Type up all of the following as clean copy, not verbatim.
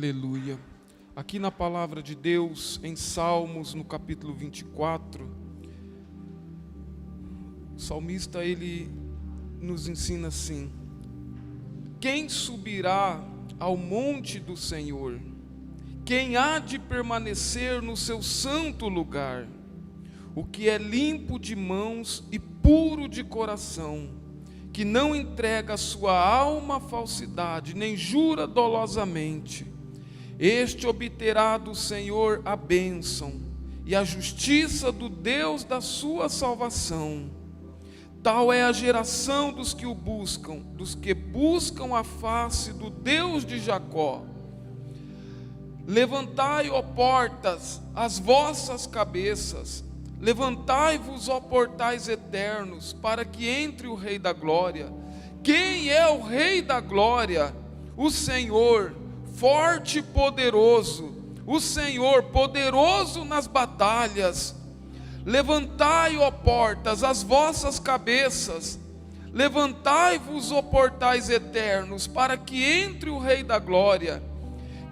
Aleluia. Aqui na palavra de Deus, em Salmos, no capítulo 24, o salmista, ele nos ensina assim: quem subirá ao monte do Senhor? Quem há de permanecer no seu santo lugar? O que é limpo de mãos e puro de coração, que não entrega a sua alma à falsidade, nem jura dolosamente. Este obterá do Senhor a bênção e a justiça do Deus da sua salvação. Tal é a geração dos que o buscam, dos que buscam a face do Deus de Jacó. Levantai, ó portas, as vossas cabeças, levantai-vos, ó portais eternos, para que entre o Rei da Glória. Quem é o Rei da Glória? O Senhor, forte e poderoso, o Senhor, poderoso nas batalhas. Levantai, ó portas, as vossas cabeças, levantai-vos, ó portais eternos, para que entre o Rei da Glória.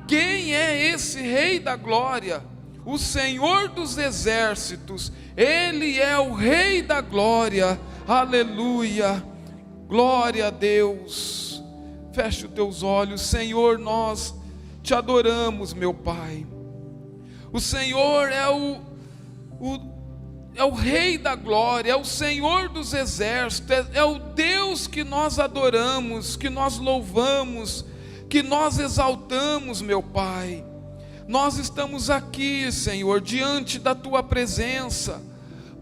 Quem é esse Rei da Glória? O Senhor dos exércitos, Ele é o Rei da Glória. Aleluia, glória a Deus. Feche os teus olhos. Senhor, nós te adoramos, meu Pai. O Senhor é o Rei da Glória, é o Senhor dos exércitos, é o Deus que nós adoramos, que nós louvamos, que nós exaltamos, meu Pai. Nós estamos aqui, Senhor, diante da Tua presença,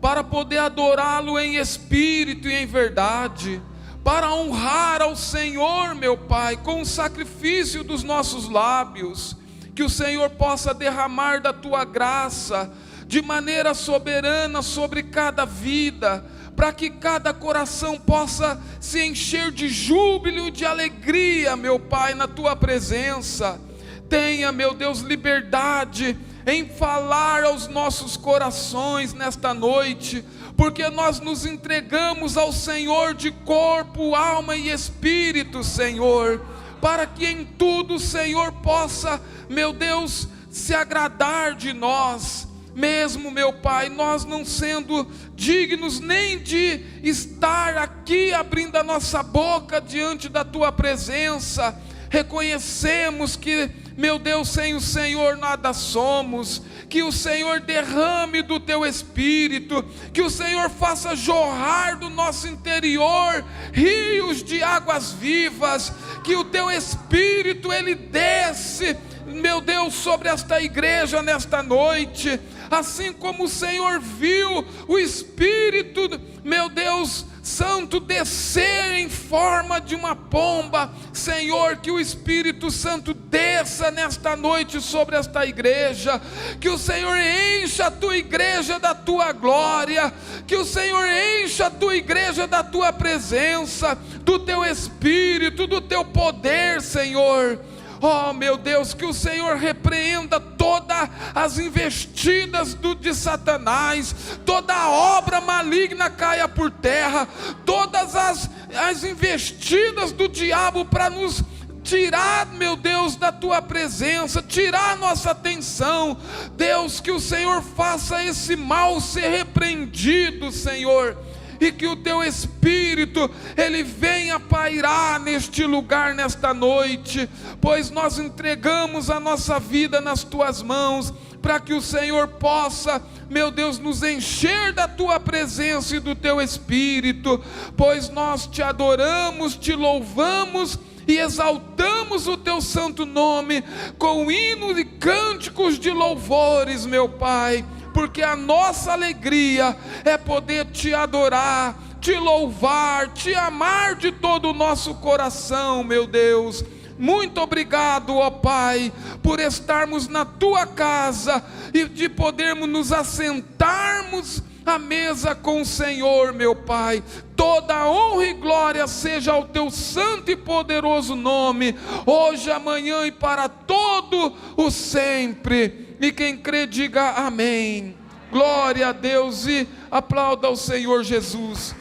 para poder adorá-lo em espírito e em verdade, para honrar ao Senhor, meu Pai, com o sacrifício dos nossos lábios. Que o Senhor possa derramar da Tua graça de maneira soberana sobre cada vida, para que cada coração possa se encher de júbilo, de alegria, meu Pai, na Tua presença. Tenha, meu Deus, liberdade em falar aos nossos corações nesta noite, porque nós nos entregamos ao Senhor de corpo, alma e espírito, Senhor, para que em tudo o Senhor possa, meu Deus, se agradar de nós. Mesmo, meu Pai, nós não sendo dignos nem de estar aqui abrindo a nossa boca diante da Tua presença, reconhecemos que, meu Deus, sem o Senhor nada somos. Que o Senhor derrame do Teu Espírito, que o Senhor faça jorrar do nosso interior rios de águas vivas, que o Teu Espírito, Ele desce, meu Deus, sobre esta igreja nesta noite, assim como o Senhor viu o Espírito, meu Deus Santo, descer em forma de uma pomba. Senhor, que o Espírito Santo desça nesta noite sobre esta igreja, que o Senhor encha a Tua igreja da Tua glória, que o Senhor encha a Tua igreja da Tua presença, do Teu Espírito, do Teu poder, Senhor. Oh, meu Deus, que o Senhor repreenda todas as investidas de Satanás, toda a obra maligna caia por terra, todas as investidas do diabo para nos tirar, meu Deus, da Tua presença, tirar a nossa atenção. Deus, que o Senhor faça esse mal ser repreendido, Senhor, e que o Teu Espírito, Ele venha pairar neste lugar nesta noite, pois nós entregamos a nossa vida nas Tuas mãos, para que o Senhor possa, meu Deus, nos encher da Tua presença e do Teu Espírito, pois nós Te adoramos, Te louvamos e exaltamos o Teu santo nome, com hinos e cânticos de louvores, meu Pai, porque a nossa alegria é poder Te adorar, Te louvar, Te amar de todo o nosso coração, meu Deus. Muito obrigado, ó Pai, por estarmos na Tua casa e de podermos nos assentarmos à mesa com o Senhor, meu Pai. Toda honra e glória seja ao Teu santo e poderoso nome, hoje, amanhã e para todo o sempre. E quem crê diga amém. Glória a Deus e aplauda ao Senhor Jesus.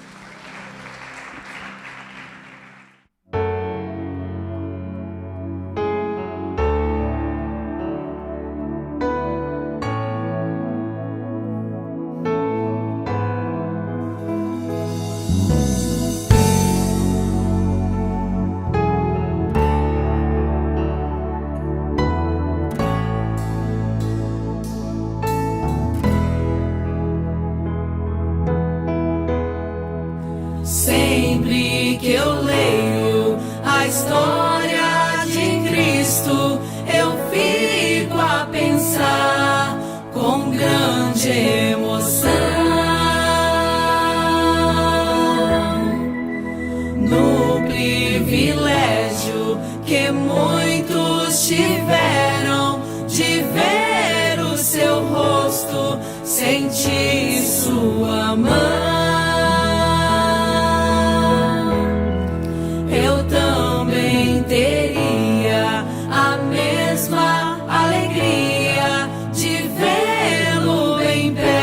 Sempre que eu leio a história de Cristo, eu fico a pensar com grande emoção no privilégio que muitos tiveram de ver o seu rosto, sentir sua mão. Eu também teria a mesma alegria de vê-lo em pé.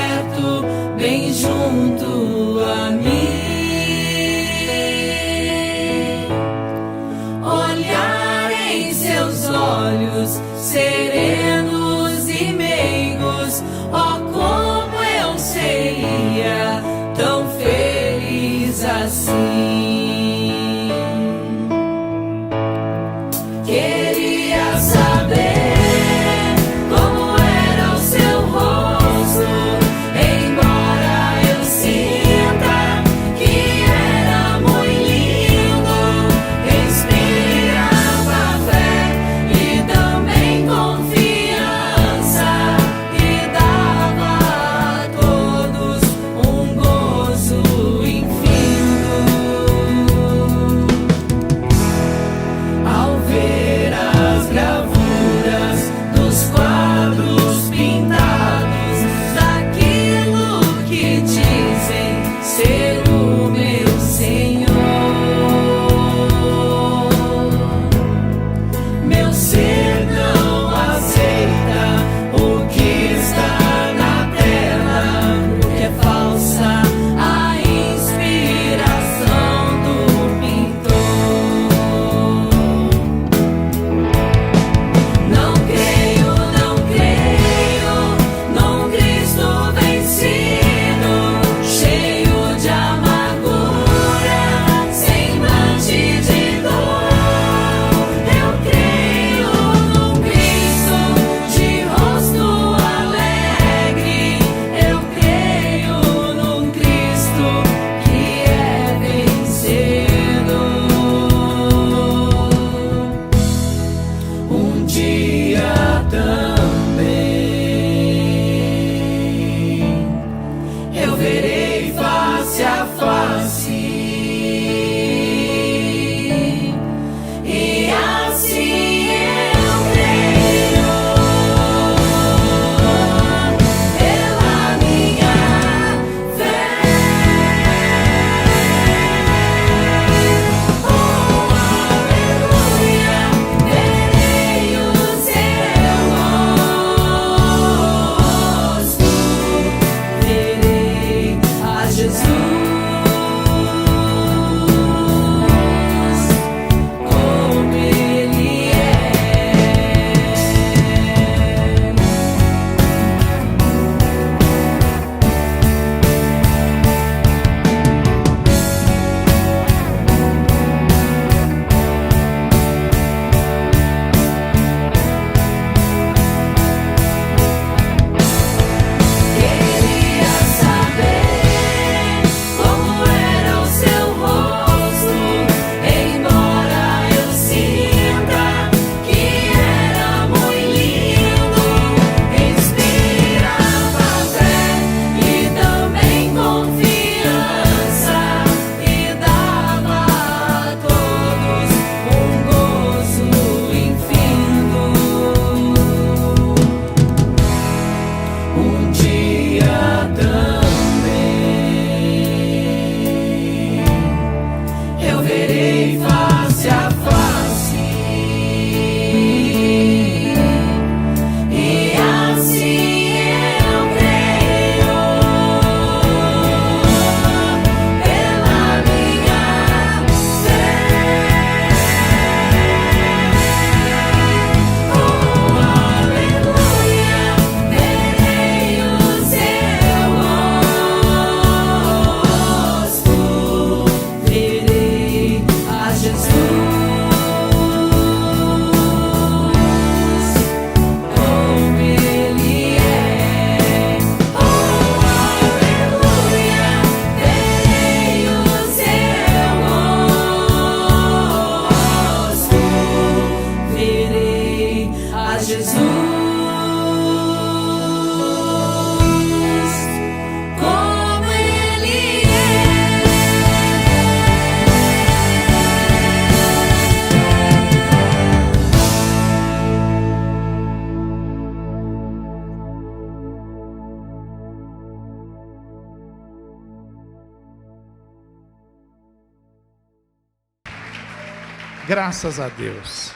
Graças a Deus.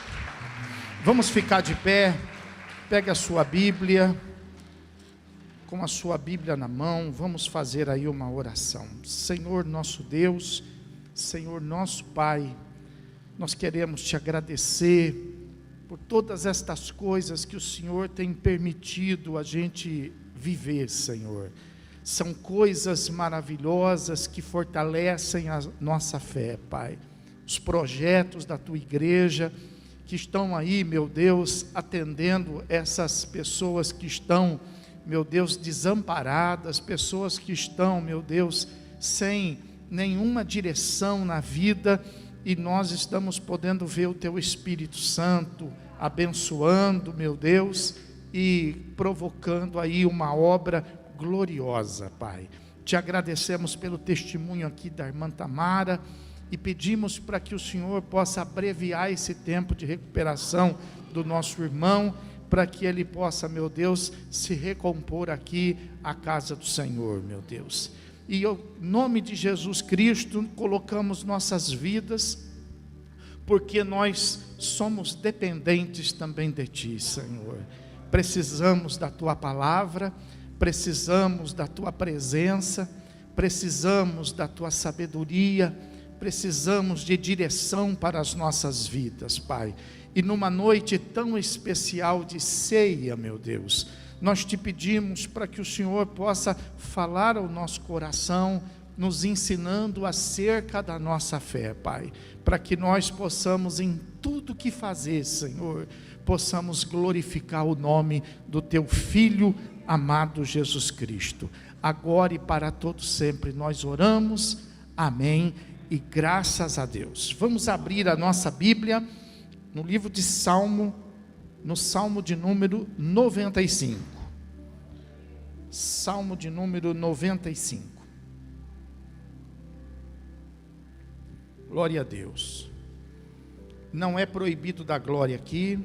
Vamos ficar de pé. Pegue a sua Bíblia. Com a sua Bíblia na mão, vamos fazer aí uma oração. Senhor nosso Deus, Senhor nosso Pai, nós queremos te agradecer por todas estas coisas que o Senhor tem permitido a gente viver, Senhor. São coisas maravilhosas que fortalecem a nossa fé, Pai. Os projetos da tua igreja que estão aí, meu Deus, atendendo essas pessoas que estão, meu Deus, desamparadas, pessoas que estão, meu Deus, sem nenhuma direção na vida, e nós estamos podendo ver o teu Espírito Santo abençoando, meu Deus, e provocando aí uma obra gloriosa, Pai. Te agradecemos pelo testemunho aqui da irmã Tamara, e pedimos para que o Senhor possa abreviar esse tempo de recuperação do nosso irmão, para que ele possa, meu Deus, se recompor aqui à casa do Senhor, meu Deus. E em nome de Jesus Cristo, colocamos nossas vidas, porque nós somos dependentes também de Ti, Senhor. Precisamos da Tua palavra, precisamos da Tua presença, precisamos da Tua sabedoria, precisamos de direção para as nossas vidas, Pai. E numa noite tão especial de ceia, meu Deus, nós te pedimos para que o Senhor possa falar ao nosso coração, nos ensinando acerca da nossa fé, Pai, para que nós possamos em tudo que fazer, Senhor, possamos glorificar o nome do Teu Filho amado Jesus Cristo, agora e para todos sempre. Nós oramos, amém, e graças a Deus. Vamos abrir a nossa Bíblia no livro de Salmo, no Salmo de número 95. Salmo de número 95. Glória a Deus. Não é proibido dar glória aqui.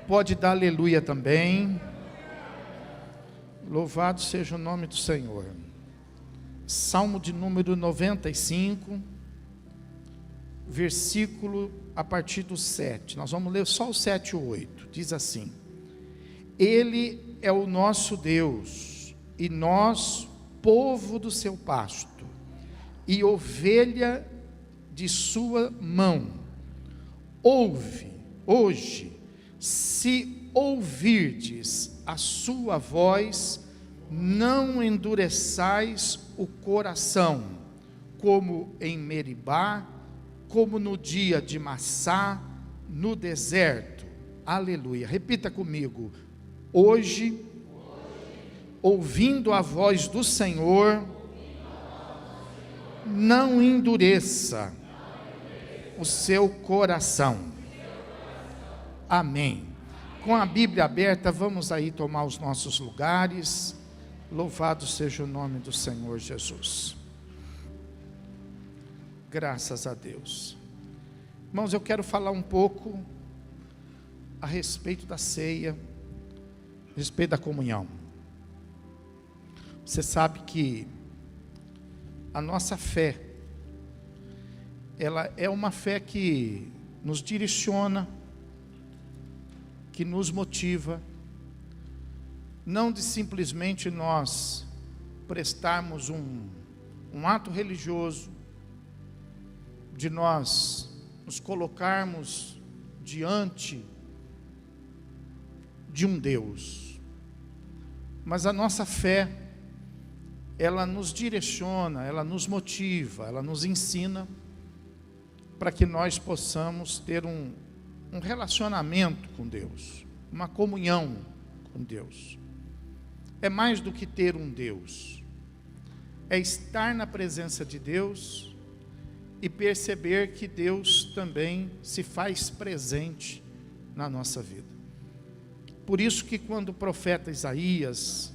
Pode dar aleluia também. Louvado seja o nome do Senhor. Salmo de número 95, versículo a partir do 7. Nós vamos ler só o 7 e o 8. Diz assim: Ele é o nosso Deus, e nós, povo do seu pasto, e ovelha de sua mão. Ouve, hoje, se ouvirdes a sua voz, não endureçais o coração, como em Meribá, como no dia de Massá, no deserto. Aleluia. Repita comigo: hoje, ouvindo a voz do Senhor, não endureça o seu coração. Amém. Com a Bíblia aberta, vamos aí tomar os nossos lugares. Louvado seja o nome do Senhor Jesus. Graças a Deus. Irmãos, eu quero falar um pouco a respeito da ceia, a respeito da comunhão. Você sabe que a nossa fé, ela é uma fé que nos direciona, que nos motiva, não de simplesmente nós prestarmos um ato religioso, de nós nos colocarmos diante de um Deus, mas a nossa fé, ela nos direciona, ela nos motiva, ela nos ensina, para que nós possamos ter um relacionamento com Deus, uma comunhão com Deus. É mais do que ter um Deus, é estar na presença de Deus e perceber que Deus também se faz presente na nossa vida. Por isso que quando o profeta Isaías,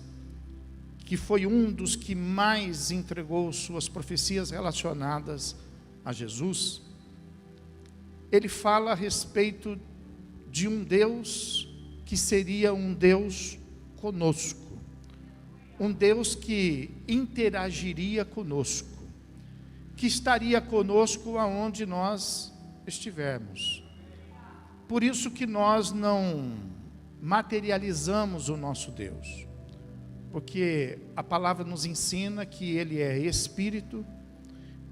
que foi um dos que mais entregou suas profecias relacionadas a Jesus, ele fala a respeito de um Deus que seria um Deus conosco, um Deus que interagiria conosco. que estaria conosco aonde nós estivermos. Por isso que nós não materializamos o nosso Deus, porque a palavra nos ensina que Ele é Espírito,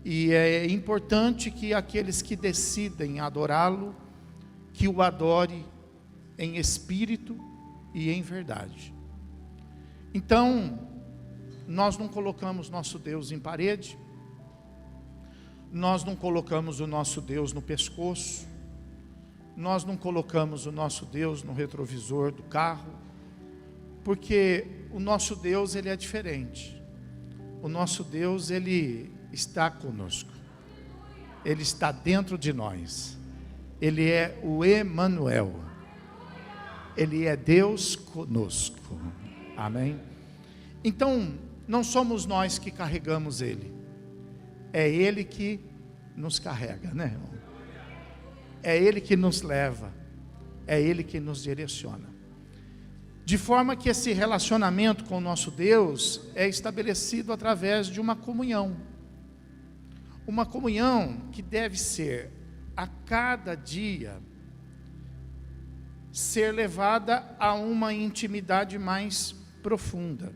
e é importante que aqueles que decidem adorá-lo, que o adore em espírito e em verdade. Então, nós não colocamos nosso Deus em parede, nós não colocamos o nosso Deus no pescoço, nós não colocamos o nosso Deus no retrovisor do carro, porque o nosso Deus, Ele é diferente. O nosso Deus, Ele está conosco, Ele está dentro de nós, Ele é o Emanuel, Ele é Deus conosco, amém? Então, não somos nós que carregamos Ele, é Ele que nos carrega, né, irmão? É Ele que nos leva, é Ele que nos direciona, de forma que esse relacionamento com o nosso Deus é estabelecido através de uma comunhão que deve ser, a cada dia, ser levada a uma intimidade mais profunda,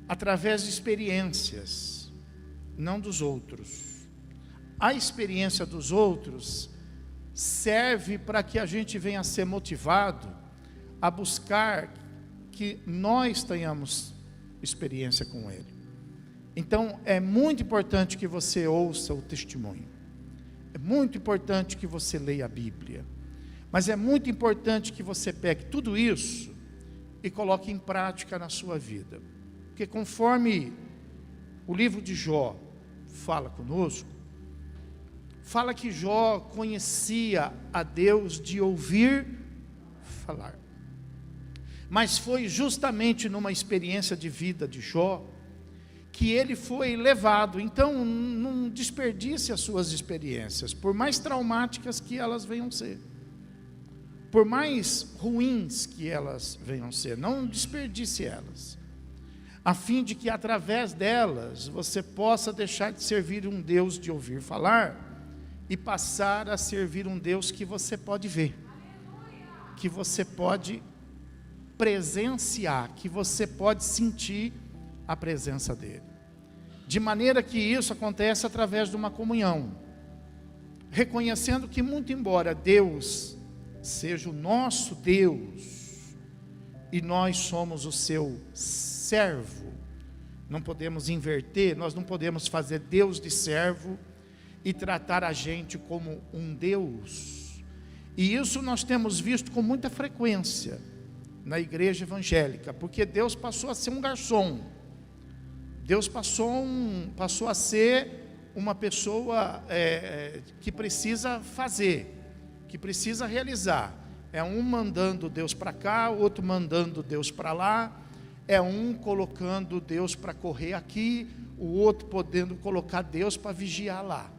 através de experiências, não dos outros. A experiência dos outros serve para que a gente venha a ser motivado a buscar que nós tenhamos experiência com Ele. Então, é muito importante que você ouça o testemunho, é muito importante que você leia a Bíblia, mas é muito importante que você pegue tudo isso e coloque em prática na sua vida, porque conforme o livro de Jó fala conosco, fala que Jó conhecia a Deus de ouvir falar, mas foi justamente numa experiência de vida de Jó que ele foi levado. Então, não desperdice as suas experiências, por mais traumáticas que elas venham ser, por mais ruins que elas venham ser, não desperdice elas, a fim de que através delas você possa deixar de servir um Deus de ouvir falar e passar a servir um Deus que você pode ver, que você pode presenciar, que você pode sentir a presença dele, de maneira que isso acontece através de uma comunhão, reconhecendo que, muito embora Deus seja o nosso Deus e nós somos o seu servo, não podemos inverter, nós não podemos fazer Deus de servo e tratar a gente como um Deus. E isso nós temos visto com muita frequência na igreja evangélica, porque Deus passou a ser um garçom, Deus passou a ser uma pessoa que precisa fazer, que precisa realizar. É um mandando Deus para cá, outro mandando Deus para lá, é um colocando Deus para correr aqui, o outro podendo colocar Deus para vigiar lá.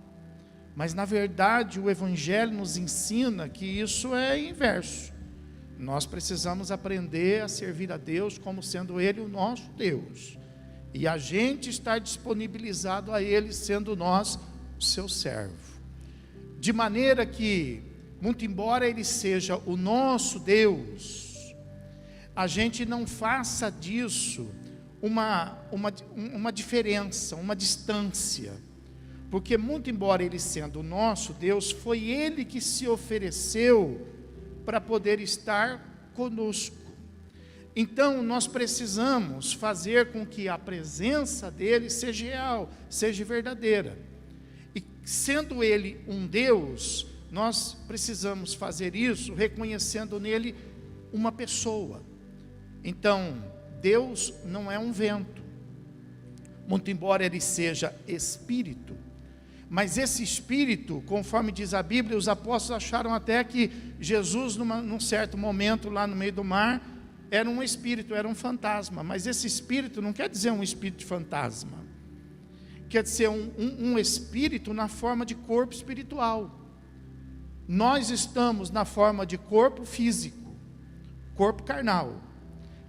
Mas na verdade o Evangelho nos ensina que isso é inverso. Nós precisamos aprender a servir a Deus como sendo Ele o nosso Deus, e a gente estar disponibilizado a Ele, sendo nós o seu servo, de maneira que, muito embora Ele seja o nosso Deus, a gente não faça disso uma diferença, uma distância, porque muito embora Ele sendo o nosso Deus, foi Ele que se ofereceu para poder estar conosco. Então nós precisamos fazer com que a presença dele seja real, seja verdadeira, e sendo ele um Deus, nós precisamos fazer isso reconhecendo nele uma pessoa. Então Deus não é um vento, muito embora ele seja Espírito, mas esse Espírito, conforme diz a Bíblia, os apóstolos acharam até que Jesus num certo momento lá no meio do mar era um espírito, era um fantasma, mas esse espírito não quer dizer um espírito de fantasma, quer dizer um espírito na forma de corpo espiritual. Nós estamos na forma de corpo físico, corpo carnal.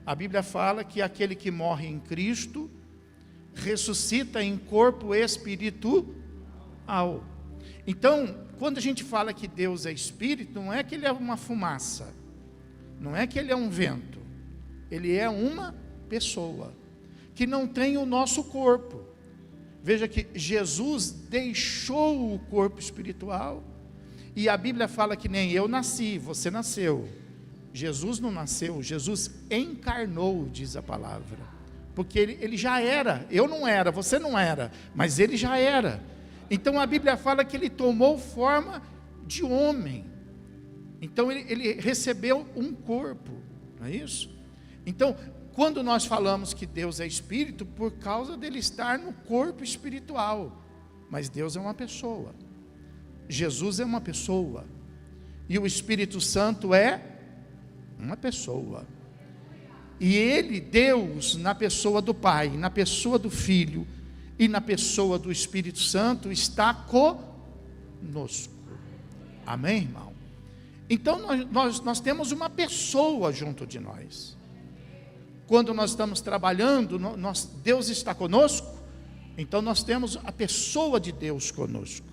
A Bíblia fala que aquele que morre em Cristo ressuscita em corpo espiritual. Então, quando a gente fala que Deus é espírito, não é que ele é uma fumaça, não é que ele é um vento, ele é uma pessoa, que não tem o nosso corpo. Veja que Jesus deixou o corpo espiritual, e a Bíblia fala que nem eu nasci, você nasceu. Jesus não nasceu, Jesus encarnou, diz a palavra, porque ele já era. Eu não era, você não era, mas ele já era. Então a Bíblia fala que ele tomou forma de homem, então ele recebeu um corpo, não é isso? Então, quando nós falamos que Deus é espírito, por causa dele estar no corpo espiritual, mas Deus é uma pessoa, Jesus é uma pessoa, e o Espírito Santo é uma pessoa, e ele, Deus, na pessoa do Pai, na pessoa do Filho e na pessoa do Espírito Santo, está conosco. Amém, irmão? Então nós temos uma pessoa junto de nós. Quando nós estamos trabalhando, Deus está conosco, então nós temos a pessoa de Deus conosco.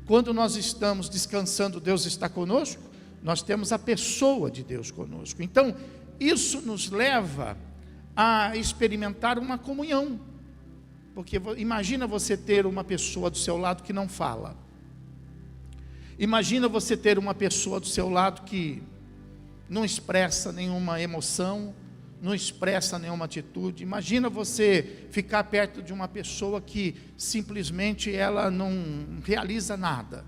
Quando nós estamos descansando, Deus está conosco, nós temos a pessoa de Deus conosco. Então, isso nos leva a experimentar uma comunhão, porque imagina você ter uma pessoa do seu lado que não fala, imagina você ter uma pessoa do seu lado que não expressa nenhuma emoção, não expressa nenhuma atitude. Imagina você ficar perto de uma pessoa que simplesmente ela não realiza nada.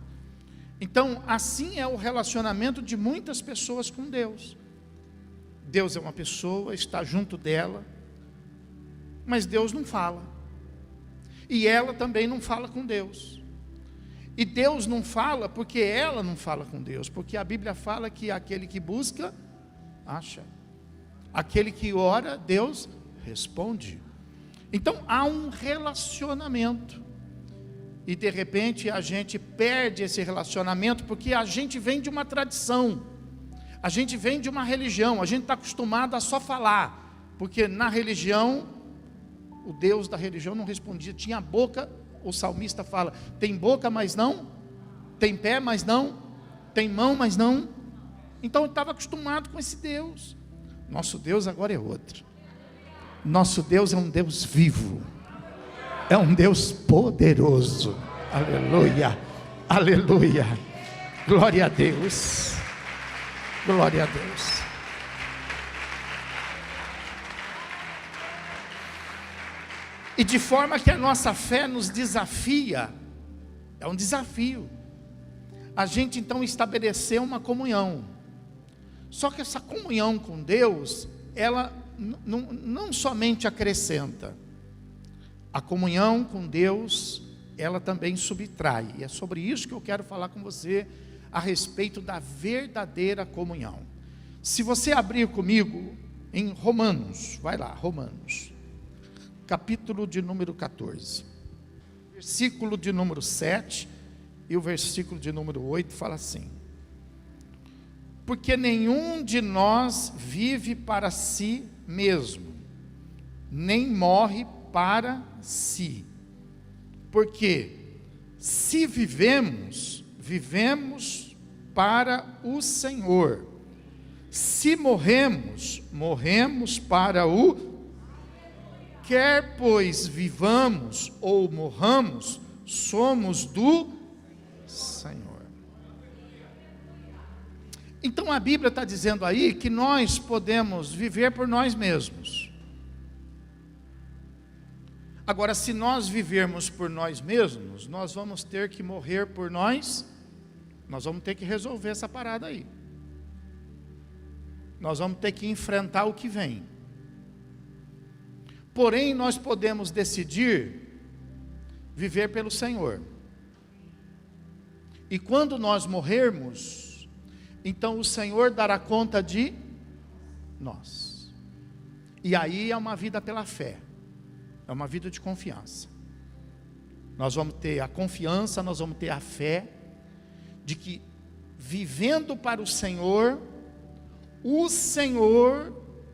Então, assim é o relacionamento de muitas pessoas com Deus. Deus é uma pessoa, está junto dela, mas Deus não fala, e ela também não fala com Deus. E Deus não fala porque ela não fala com Deus, porque a Bíblia fala que aquele que busca, acha, aquele que ora, Deus responde. Então há um relacionamento, e de repente a gente perde esse relacionamento, porque a gente vem de uma tradição, a gente vem de uma religião, a gente está acostumado a só falar, porque na religião, o Deus da religião não respondia, tinha boca, o salmista fala, tem boca mas não, tem pé mas não, tem mão mas não. Então eu estava acostumado com esse Deus. Nosso Deus agora é outro. Nosso Deus é um Deus vivo, é um Deus poderoso. Aleluia, aleluia, glória a Deus, glória a Deus. E de forma que a nossa fé nos desafia, é um desafio, a gente então estabeleceu uma comunhão. Só que essa comunhão com Deus, ela não somente acrescenta, a comunhão com Deus, ela também subtrai. E é sobre isso que eu quero falar com você, a respeito da verdadeira comunhão. Se você abrir comigo em Romanos, vai lá, Romanos, capítulo de número 14, versículo de número 7 e o versículo de número 8 fala assim: porque nenhum de nós vive para si mesmo, nem morre para si, porque se vivemos, vivemos para o Senhor, se morremos, morremos para o quer pois vivamos ou morramos, somos do Senhor. Então a Bíblia está dizendo aí que nós podemos viver por nós mesmos. Agora, se nós vivermos por nós mesmos, nós vamos ter que morrer por nós vamos ter que resolver essa parada aí. Nós vamos ter que enfrentar o que vem. Porém, nós podemos decidir viver pelo Senhor. E quando nós morrermos, então o Senhor dará conta de nós. E aí é uma vida pela fé, é uma vida de confiança. Nós vamos ter a confiança, nós vamos ter a fé de que, vivendo para o Senhor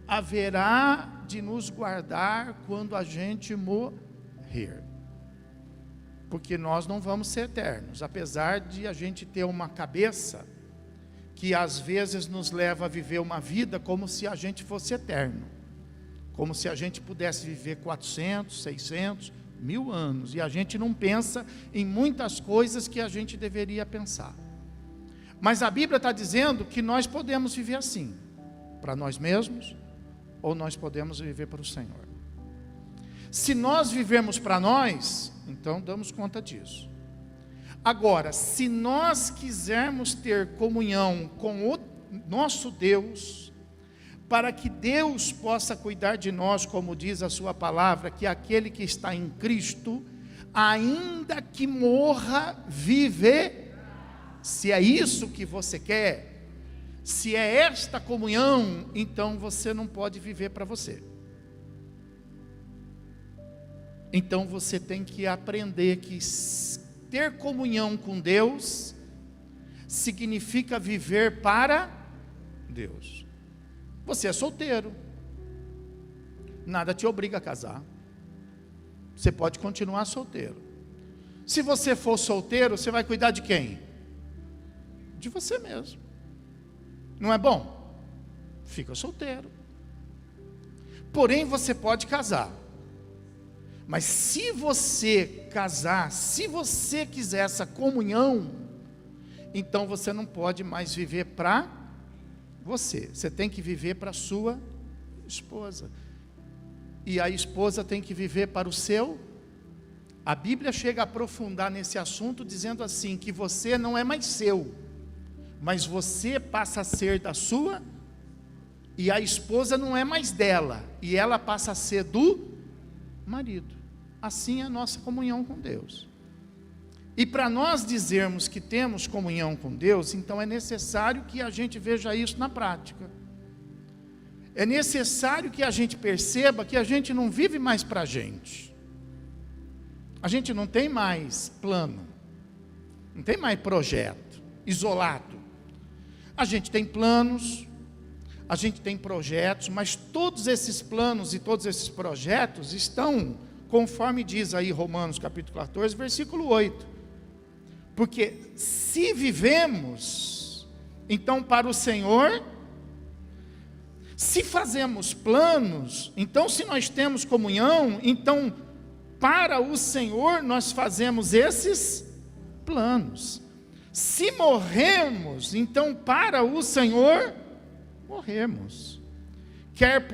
haverá de nos guardar quando a gente morrer. here. Porque nós não vamos ser eternos, apesar de a gente ter uma cabeça que às vezes nos leva a viver uma vida como se a gente fosse eterno, como se a gente pudesse viver 400, 600, 1000 anos, e a gente não pensa em muitas coisas que a gente deveria pensar. Mas a Bíblia está dizendo que nós podemos viver assim, para nós mesmos, ou nós podemos viver para o Senhor. Se nós vivemos para nós, então damos conta disso. Agora, se nós quisermos ter comunhão com o nosso Deus, para que Deus possa cuidar de nós, como diz a sua palavra, que aquele que está em Cristo, ainda que morra, vive. Se é isso que você quer, se é esta comunhão, então você não pode viver para você. Então você tem que aprender que ter comunhão com Deus significa viver para Deus. Você é solteiro, nada te obriga a casar, você pode continuar solteiro. Se você for solteiro, você vai cuidar de quem? De você mesmo. Não é bom? Fica solteiro. Porém, você pode casar. Mas se você casar, se você quiser essa comunhão, então você não pode mais viver para você. Você tem que viver para a sua esposa. E a esposa tem que viver para o seu. A Bíblia chega a aprofundar nesse assunto dizendo assim, que você não é mais seu, mas você passa a ser da sua, e a esposa não é mais dela, e ela passa a ser do marido. Assim é a nossa comunhão com Deus. E para nós dizermos que temos comunhão com Deus, então é necessário que a gente veja isso na prática. É necessário que a gente perceba que a gente não vive mais para a gente. A gente não tem mais plano, não tem mais projeto isolado. A gente tem planos, a gente tem projetos, mas todos esses planos e todos esses projetos estão, conforme diz aí Romanos capítulo 14, versículo 8. Porque se vivemos, então para o Senhor, se fazemos planos, então se nós temos comunhão, então para o Senhor nós fazemos esses planos. Se morremos, então para o Senhor morremos. Quer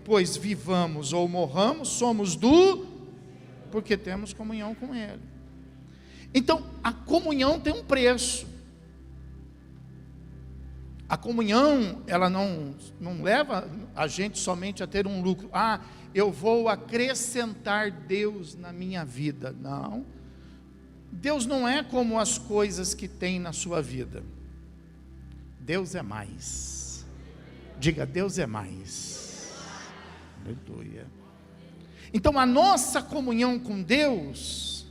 pois vivamos ou morramos, somos porque temos comunhão com Ele. Então, a comunhão tem um preço. A comunhão, ela não leva a gente somente a ter um lucro. Ah, eu vou acrescentar Deus na minha vida. Não. Deus não é como as coisas que tem na sua vida. Deus é mais. Diga, Deus é mais. Aleluia. Então, a nossa comunhão com Deus,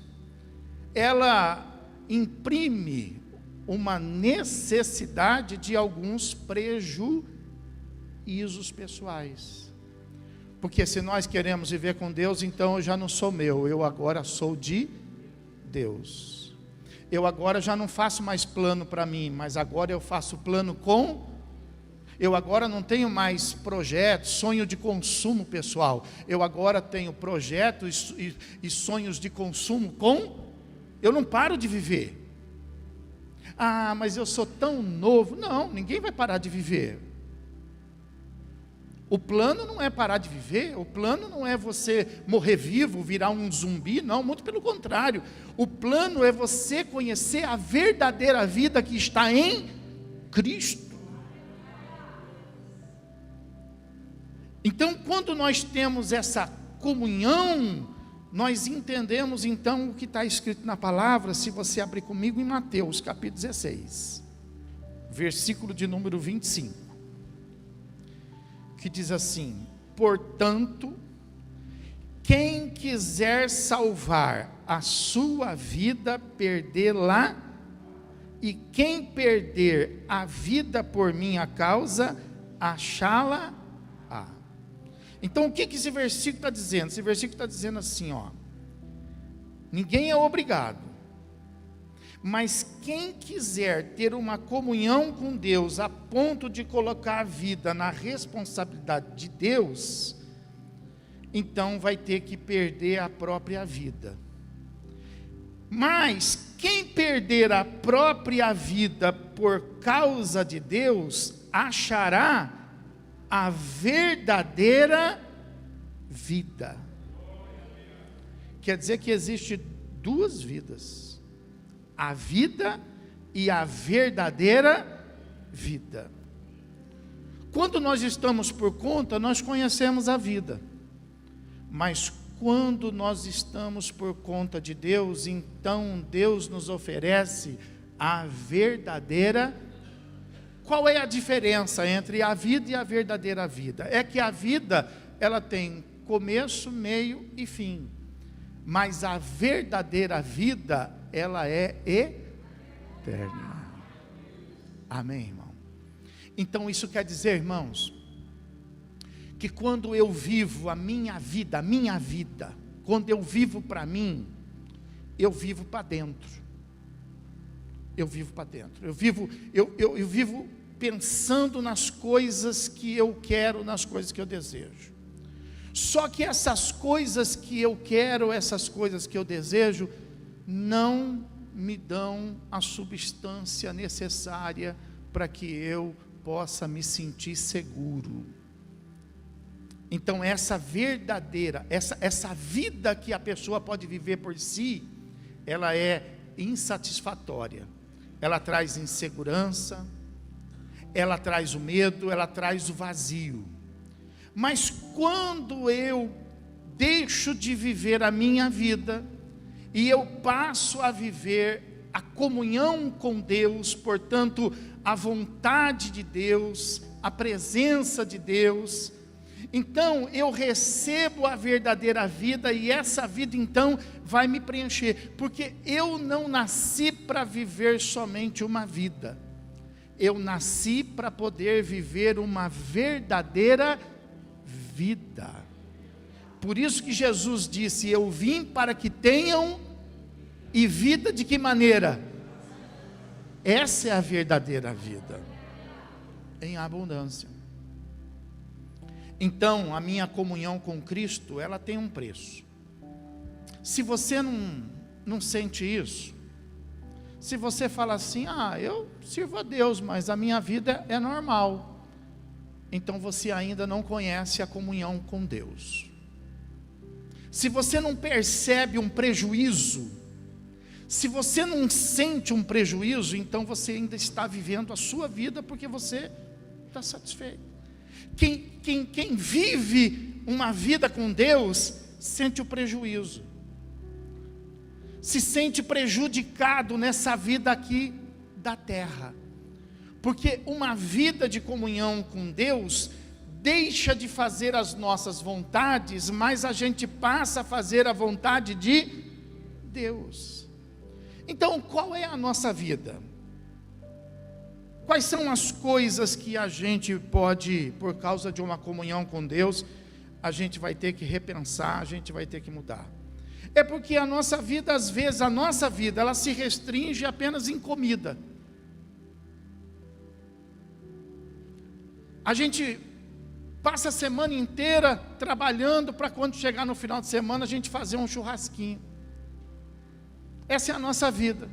ela imprime uma necessidade de alguns prejuízos pessoais. Porque se nós queremos viver com Deus, então eu já não sou meu, eu agora sou de Deus. Eu agora já não faço mais plano para mim, mas agora eu faço plano com. Eu agora não tenho mais projetos, sonho de consumo pessoal. Eu agora tenho projetos e sonhos de consumo com. Eu não paro de viver. Ah, mas eu sou tão novo. Não, ninguém vai parar de viver. O plano não é parar de viver. O plano não é você morrer vivo, virar um zumbi. Não, muito pelo contrário. O plano é você conhecer a verdadeira vida que está em Cristo. Então, quando nós temos essa comunhão, nós entendemos então o que está escrito na palavra. Se você abrir comigo em Mateus capítulo 16, versículo de número 25, que diz assim: portanto, quem quiser salvar a sua vida, perdê-la, e quem perder a vida por minha causa, achá-la-á. Então, o que esse versículo está dizendo? Esse versículo está dizendo assim, ó: Ninguém é obrigado. Mas quem quiser ter uma comunhão com Deus a ponto de colocar a vida na responsabilidade de Deus, então vai ter que perder a própria vida. Mas quem perder a própria vida por causa de Deus, achará a verdadeira vida. Quer dizer que existe duas vidas: a vida e a verdadeira vida. Quando nós estamos por conta, nós conhecemos a vida. Mas quando nós estamos por conta de Deus, então Deus nos oferece a verdadeira vida. Qual é a diferença entre a vida e a verdadeira vida? É que a vida, ela tem começo, meio e fim. Mas a verdadeira vida, ela é eterna. Amém, irmão? Então isso quer dizer, irmãos, que quando eu vivo a minha vida, quando eu vivo para mim, eu vivo para dentro. Eu vivo para dentro. Eu vivo pensando nas coisas que eu quero, nas coisas que eu desejo. Só que essas coisas que eu quero, essas coisas que eu desejo, não me dão a substância necessária para que eu possa me sentir seguro. Então essa verdadeira, essa vida que a pessoa pode viver por si, ela é insatisfatória. Ela traz insegurança, ela traz o medo, ela traz o vazio. Mas quando eu deixo de viver a minha vida, e eu passo a viver a comunhão com Deus, portanto, a vontade de Deus, a presença de Deus, então eu recebo a verdadeira vida, e essa vida então vai me preencher, porque eu não nasci para viver somente uma vida, eu nasci para poder viver uma verdadeira vida. Por isso que Jesus disse: eu vim para que tenham, e vida de que maneira? Essa é a verdadeira vida, em abundância. Então, a minha comunhão com Cristo, ela tem um preço. Se você não sente isso, se você fala assim: eu sirvo a Deus, mas a minha vida é normal, então você ainda não conhece a comunhão com Deus. Se você não percebe um prejuízo, se você não sente um prejuízo, então você ainda está vivendo a sua vida porque você está satisfeito. Quem vive uma vida com Deus, sente o prejuízo, se sente prejudicado nessa vida aqui da terra, porque uma vida de comunhão com Deus, deixa de fazer as nossas vontades, mas a gente passa a fazer a vontade de Deus. Então, qual é a nossa vida? Quais são as coisas que a gente pode, por causa de uma comunhão com Deus, a gente vai ter que repensar, a gente vai ter que mudar? É porque a nossa vida, às vezes, ela se restringe apenas em comida. A gente passa a semana inteira trabalhando para quando chegar no final de semana a gente fazer um churrasquinho. Essa é a nossa vida.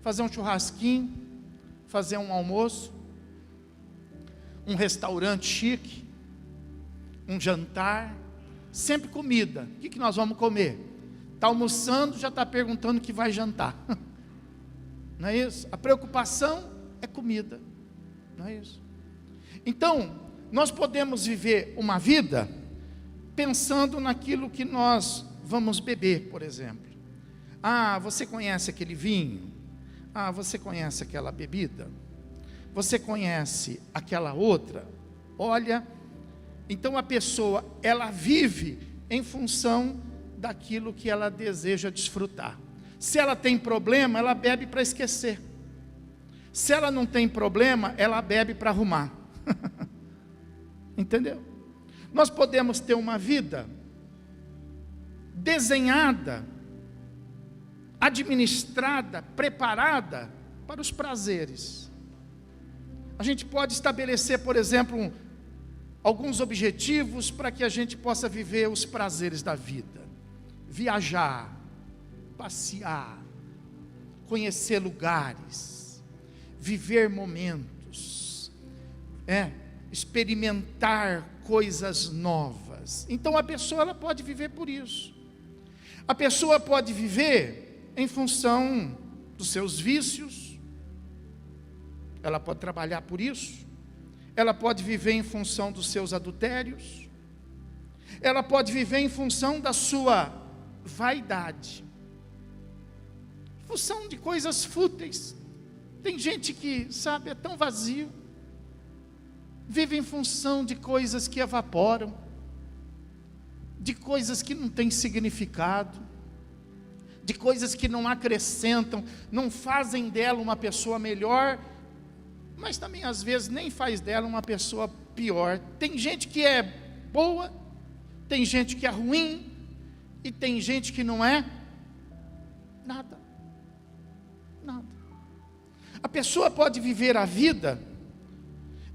Fazer um churrasquinho, fazer um almoço, um restaurante chique, um jantar, sempre comida. O que nós vamos comer? Está almoçando, já está perguntando o que vai jantar. Não é isso? A preocupação é comida. Não é isso? Então, nós podemos viver uma vida pensando naquilo que nós vamos beber, por exemplo. Você conhece aquele vinho? Você conhece aquela bebida? Você conhece aquela outra? Olha, então a pessoa, ela vive em função daquilo que ela deseja desfrutar. Se ela tem problema, ela bebe para esquecer. Se ela não tem problema, ela bebe para arrumar. Entendeu? Nós podemos ter uma vida desenhada administrada, preparada para os prazeres. A gente pode estabelecer, por exemplo, alguns objetivos para que a gente possa viver os prazeres da vida. Viajar, passear, conhecer lugares, viver momentos, experimentar coisas novas. Então a pessoa ela pode viver por isso. A pessoa pode viver em função dos seus vícios, ela pode trabalhar por isso, ela pode viver em função dos seus adultérios, ela pode viver em função da sua vaidade, em função de coisas fúteis. Tem gente que, sabe, é tão vazio, vive em função de coisas que evaporam, de coisas que não têm significado, de coisas que não acrescentam, não fazem dela uma pessoa melhor, mas também às vezes nem faz dela uma pessoa pior. Tem gente que é boa, tem gente que é ruim, e tem gente que não é nada. Nada. A pessoa pode viver a vida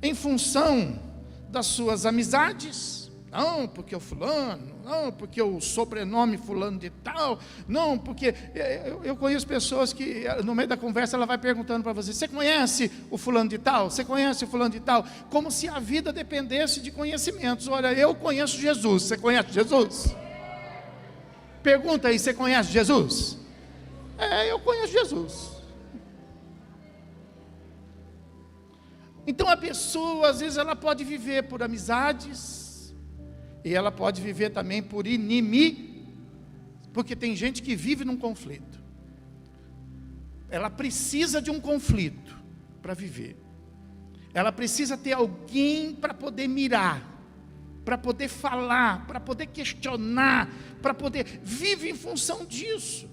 em função das suas amizades. Não, porque o fulano, não, porque o sobrenome fulano de tal, não, porque eu conheço pessoas que no meio da conversa ela vai perguntando para você conhece o fulano de tal? Você conhece o fulano de tal? Como se a vida dependesse de conhecimentos. Olha, eu conheço Jesus, você conhece Jesus? Pergunta aí, você conhece Jesus? Eu conheço Jesus. Então a pessoa, às vezes, ela pode viver por amizades, e ela pode viver também por inimigo, porque tem gente que vive num conflito. Ela precisa de um conflito para viver. Ela precisa ter alguém para poder mirar, para poder falar, para poder questionar, para poder... Vive em função disso.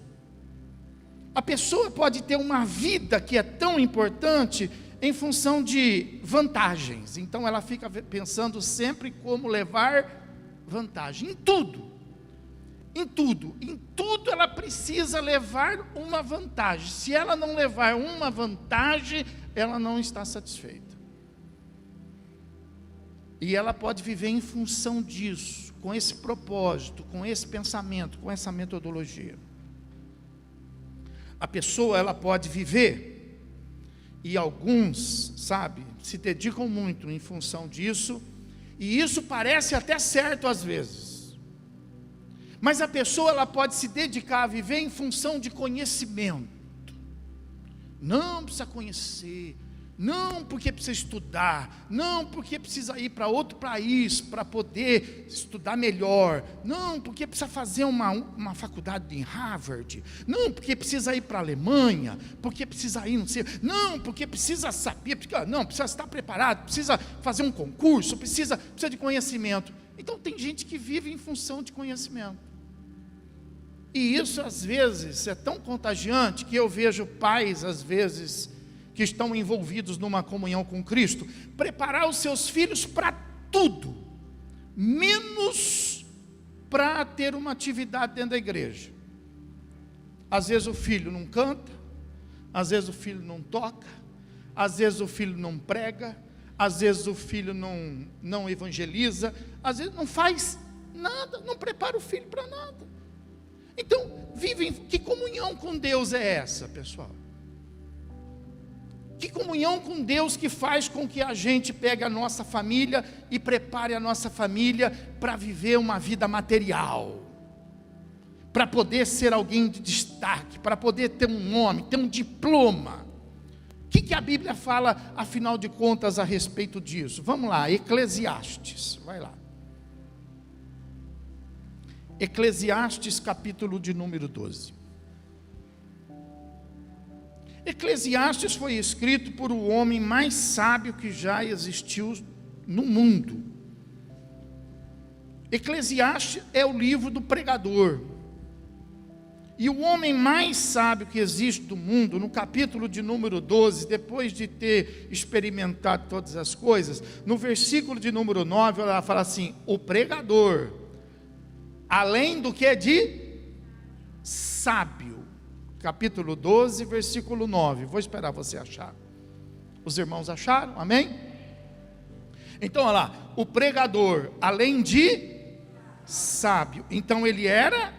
A pessoa pode ter uma vida que é tão importante em função de vantagens. Então ela fica pensando sempre como levar vantagem, em tudo ela precisa levar uma vantagem. Se ela não levar uma vantagem, ela não está satisfeita. E ela pode viver em função disso, com esse propósito, com esse pensamento, com essa metodologia. A pessoa, ela pode viver, e alguns, sabe, se dedicam muito em função disso, e isso parece até certo às vezes, mas a pessoa ela pode se dedicar a viver em função de conhecimento. Não precisa conhecer, não porque precisa estudar, não porque precisa ir para outro país para poder estudar melhor, não porque precisa fazer uma faculdade em Harvard, não porque precisa ir para a Alemanha, porque precisa ir, não porque precisa saber, não, precisa estar preparado, precisa fazer um concurso, precisa de conhecimento. Então tem gente que vive em função de conhecimento, e isso às vezes é tão contagiante que eu vejo pais às vezes que estão envolvidos numa comunhão com Cristo, preparar os seus filhos para tudo, menos para ter uma atividade dentro da igreja. Às vezes o filho não canta, às vezes o filho não toca, às vezes o filho não prega, às vezes o filho não evangeliza, às vezes não faz nada, não prepara o filho para nada. Então, que comunhão com Deus é essa, pessoal? Que comunhão com Deus que faz com que a gente pegue a nossa família e prepare a nossa família para viver uma vida material, para poder ser alguém de destaque, para poder ter um nome, ter um diploma. O que a Bíblia fala, afinal de contas, a respeito disso? Vamos lá, Eclesiastes, vai lá. Eclesiastes, capítulo de número 12. Eclesiastes foi escrito por o homem mais sábio que já existiu no mundo. Eclesiastes é o livro do pregador. E o homem mais sábio que existe do mundo, no capítulo de número 12, depois de ter experimentado todas as coisas, no versículo de número 9, ela fala assim: o pregador, além do que é de sábio, capítulo 12, versículo 9. Vou esperar você achar. Os irmãos acharam? Amém? Então, olha lá, o pregador, além de sábio, então ele era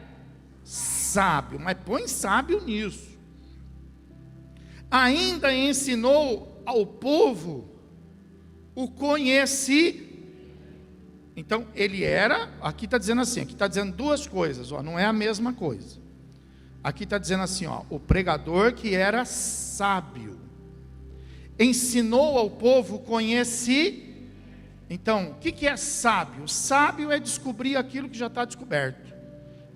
sábio, mas põe sábio nisso. Ainda ensinou ao povo o conhecimento. Então, ele era, aqui está dizendo assim, aqui está dizendo duas coisas, ó, não é a mesma coisa. Aqui está dizendo assim, ó, o pregador que era sábio, ensinou ao povo conhecimento. Então, o que é sábio? Sábio é descobrir aquilo que já está descoberto,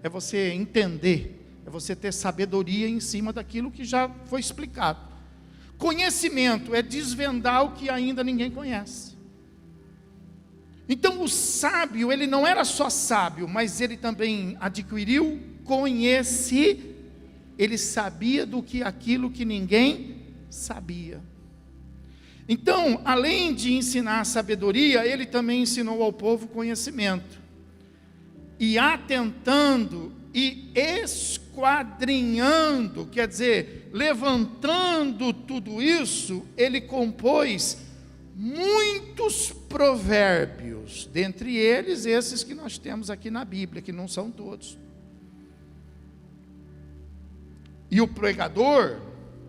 é você entender, é você ter sabedoria em cima daquilo que já foi explicado. Conhecimento é desvendar o que ainda ninguém conhece. Então o sábio, ele não era só sábio, mas ele também adquiriu conhecimento. Ele sabia do que aquilo que ninguém sabia. Então, além de ensinar sabedoria, ele também ensinou ao povo conhecimento. E atentando e esquadrinhando, quer dizer, levantando tudo isso, ele compôs muitos provérbios, dentre eles esses que nós temos aqui na Bíblia, que não são todos. E o pregador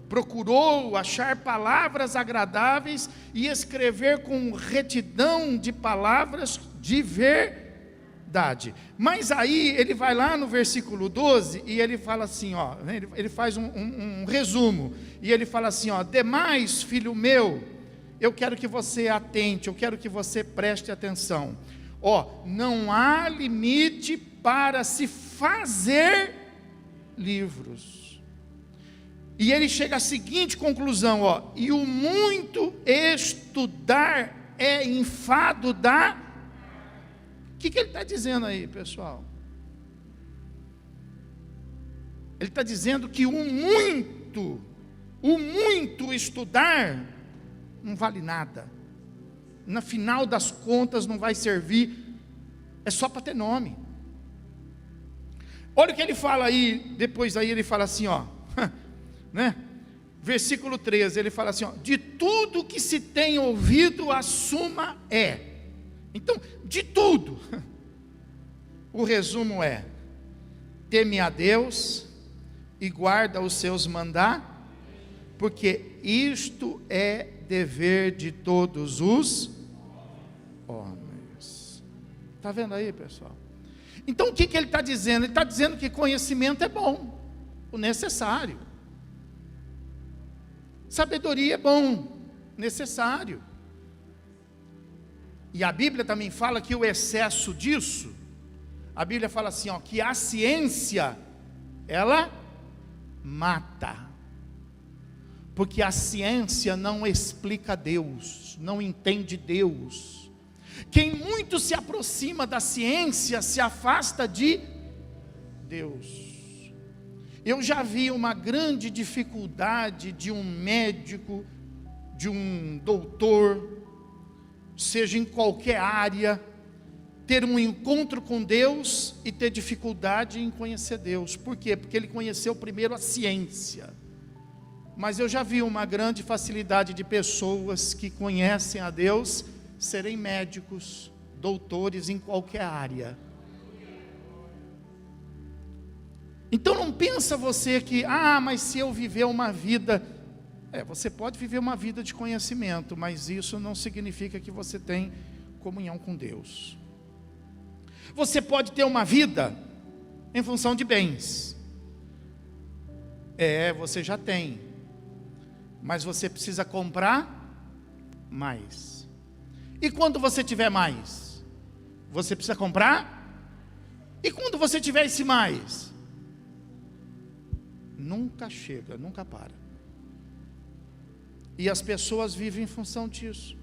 procurou achar palavras agradáveis e escrever com retidão de palavras de verdade. Mas aí ele vai lá no versículo 12 e ele fala assim, ó, ele faz um resumo, e ele fala assim, ó: demais, filho meu, eu quero que você atente, eu quero que você preste atenção. Ó, não há limite para se fazer livros. E ele chega à seguinte conclusão, ó: e o muito estudar é enfado da... O que ele está dizendo aí, pessoal? Ele está dizendo que o muito estudar não vale nada. No final das contas não vai servir, é só para ter nome. Olha o que ele fala aí, depois aí ele fala assim, ó, né? Versículo 13, ele fala assim, ó: de tudo que se tem ouvido, a suma é. Então, de tudo, o resumo é: teme a Deus e guarda os seus mandamentos, porque isto é dever de todos os homens. Está vendo aí, pessoal? Então o que ele está dizendo? Ele está dizendo que conhecimento é bom, o necessário. Sabedoria é bom, necessário. E a Bíblia também fala que o excesso disso, a Bíblia fala assim, ó, que a ciência, ela mata. Porque a ciência não explica Deus, não entende Deus. Quem muito se aproxima da ciência se afasta de Deus. Eu já vi uma grande dificuldade de um médico, de um doutor, seja em qualquer área, ter um encontro com Deus e ter dificuldade em conhecer Deus. Por quê? Porque ele conheceu primeiro a ciência. Mas eu já vi uma grande facilidade de pessoas que conhecem a Deus serem médicos, doutores em qualquer área. Então não pensa você que, mas se eu viver uma vida... você pode viver uma vida de conhecimento, mas isso não significa que você tem comunhão com Deus. Você pode ter uma vida em função de bens. Você já tem. Mas você precisa comprar mais. E quando você tiver mais? Você precisa comprar? E quando você tiver esse mais? Nunca chega, nunca para. E as pessoas vivem em função disso.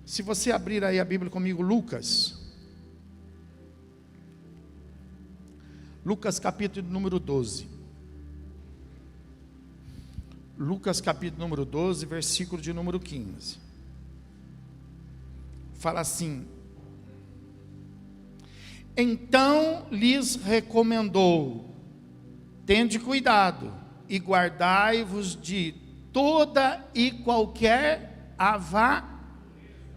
Se você abrir aí a Bíblia comigo, Lucas capítulo número 12. Lucas capítulo número 12, versículo de número 15. Fala assim: então lhes recomendou tende cuidado e guardai-vos de toda e qualquer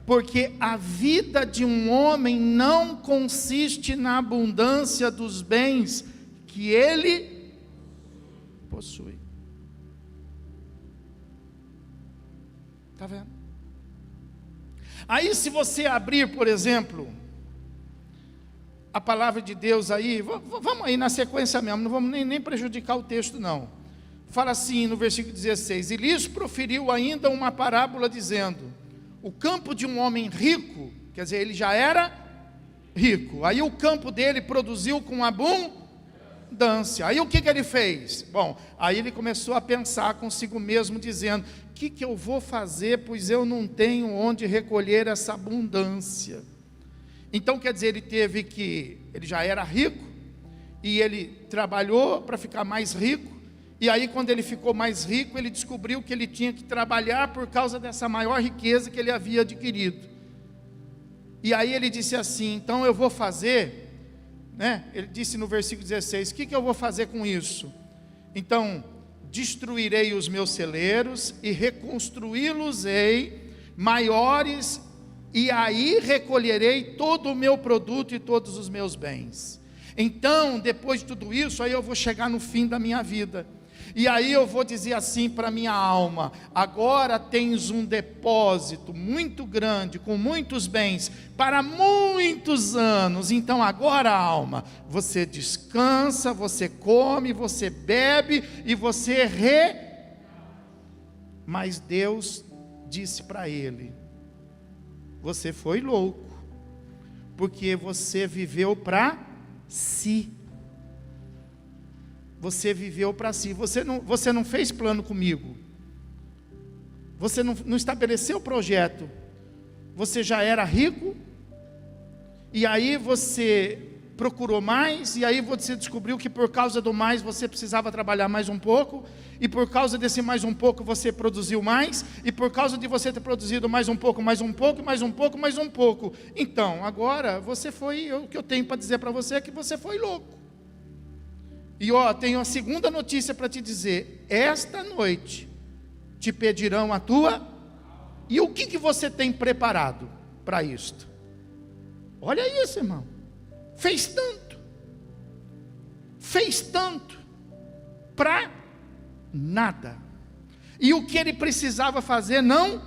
porque a vida de um homem não consiste na abundância dos bens que ele possui. Está vendo? Aí se você abrir, por exemplo, a palavra de Deus aí, vamos aí na sequência mesmo, não vamos nem prejudicar o texto não. Fala assim no versículo 16: e lhes proferiu ainda uma parábola dizendo: o campo de um homem rico, quer dizer, ele já era rico, aí o campo dele produziu com abundância. Aí o que ele fez? Bom, aí ele começou a pensar consigo mesmo, dizendo: o que eu vou fazer, pois eu não tenho onde recolher essa abundância. Então quer dizer, ele já era rico, e ele trabalhou para ficar mais rico, e aí quando ele ficou mais rico, ele descobriu que ele tinha que trabalhar por causa dessa maior riqueza que ele havia adquirido. E aí ele disse assim: então eu vou fazer, ele disse no versículo 16, o que eu vou fazer com isso? Então, destruirei os meus celeiros e reconstruí-los-ei maiores, e aí recolherei todo o meu produto e todos os meus bens. Então, depois de tudo isso, aí eu vou chegar no fim da minha vida, e aí eu vou dizer assim para minha alma: agora tens um depósito muito grande, com muitos bens, para muitos anos. Então agora, alma, você descansa, você come, você bebe, e você Mas Deus disse para ele: você foi louco, porque você viveu para si. Você viveu para si, você não fez plano comigo, você não estabeleceu projeto, você já era rico, e aí você procurou mais, e aí você descobriu que por causa do mais você precisava trabalhar mais um pouco, e por causa desse mais um pouco você produziu mais, e por causa de você ter produzido mais um pouco, mais um pouco, mais um pouco, mais um pouco, então agora você foi, o que eu tenho para dizer para você é que você foi louco. E tenho a segunda notícia para te dizer: esta noite te pedirão a tua, e o que você tem preparado para isto? Olha isso, irmão, fez tanto, para nada, e o que ele precisava fazer, não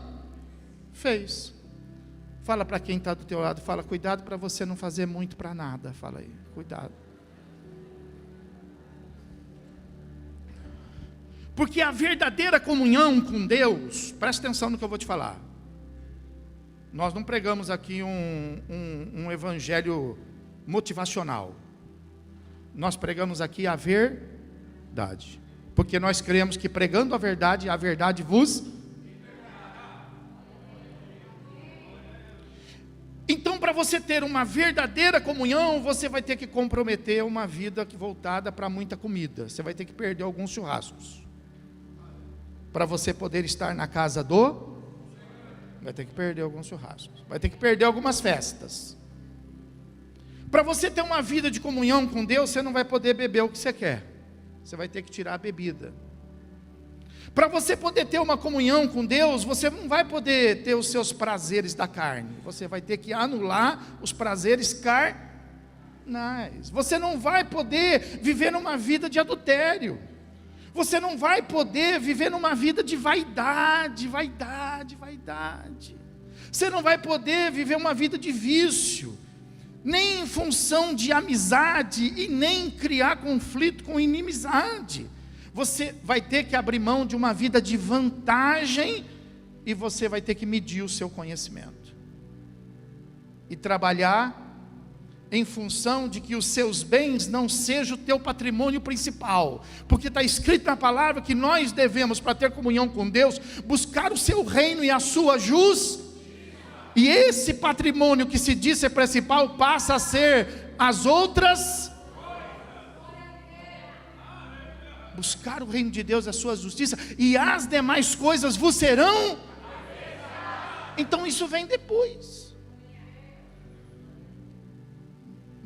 fez. Fala para quem está do teu lado, fala: cuidado para você não fazer muito para nada. Fala aí, cuidado. Porque a verdadeira comunhão com Deus, presta atenção no que eu vou te falar. Nós não pregamos aqui um evangelho motivacional. Nós pregamos aqui a verdade. Porque nós cremos que pregando a verdade vos... Então, para você ter uma verdadeira comunhão, você vai ter que comprometer uma vida voltada para muita comida. Você vai ter que perder alguns churrascos. Para você poder estar na casa vai ter que perder alguns churrascos, vai ter que perder algumas festas. Para você ter uma vida de comunhão com Deus, você não vai poder beber o que você quer, você vai ter que tirar a bebida. Para você poder ter uma comunhão com Deus, você não vai poder ter os seus prazeres da carne, você vai ter que anular os prazeres carnais. Você não vai poder viver numa vida de adultério. Você não vai poder viver numa vida de vaidade. Você não vai poder viver uma vida de vício, nem em função de amizade, e nem criar conflito com inimizade. Você vai ter que abrir mão de uma vida de vantagem, e você vai ter que medir o seu conhecimento, e trabalhar em função de que os seus bens não sejam o teu patrimônio principal, porque está escrito na palavra que nós devemos, para ter comunhão com Deus, buscar o seu reino e a sua justiça, e esse patrimônio que se diz ser principal, passa a ser as outras. Buscar o reino de Deus, a sua justiça, e as demais coisas vos serão. Então isso vem depois.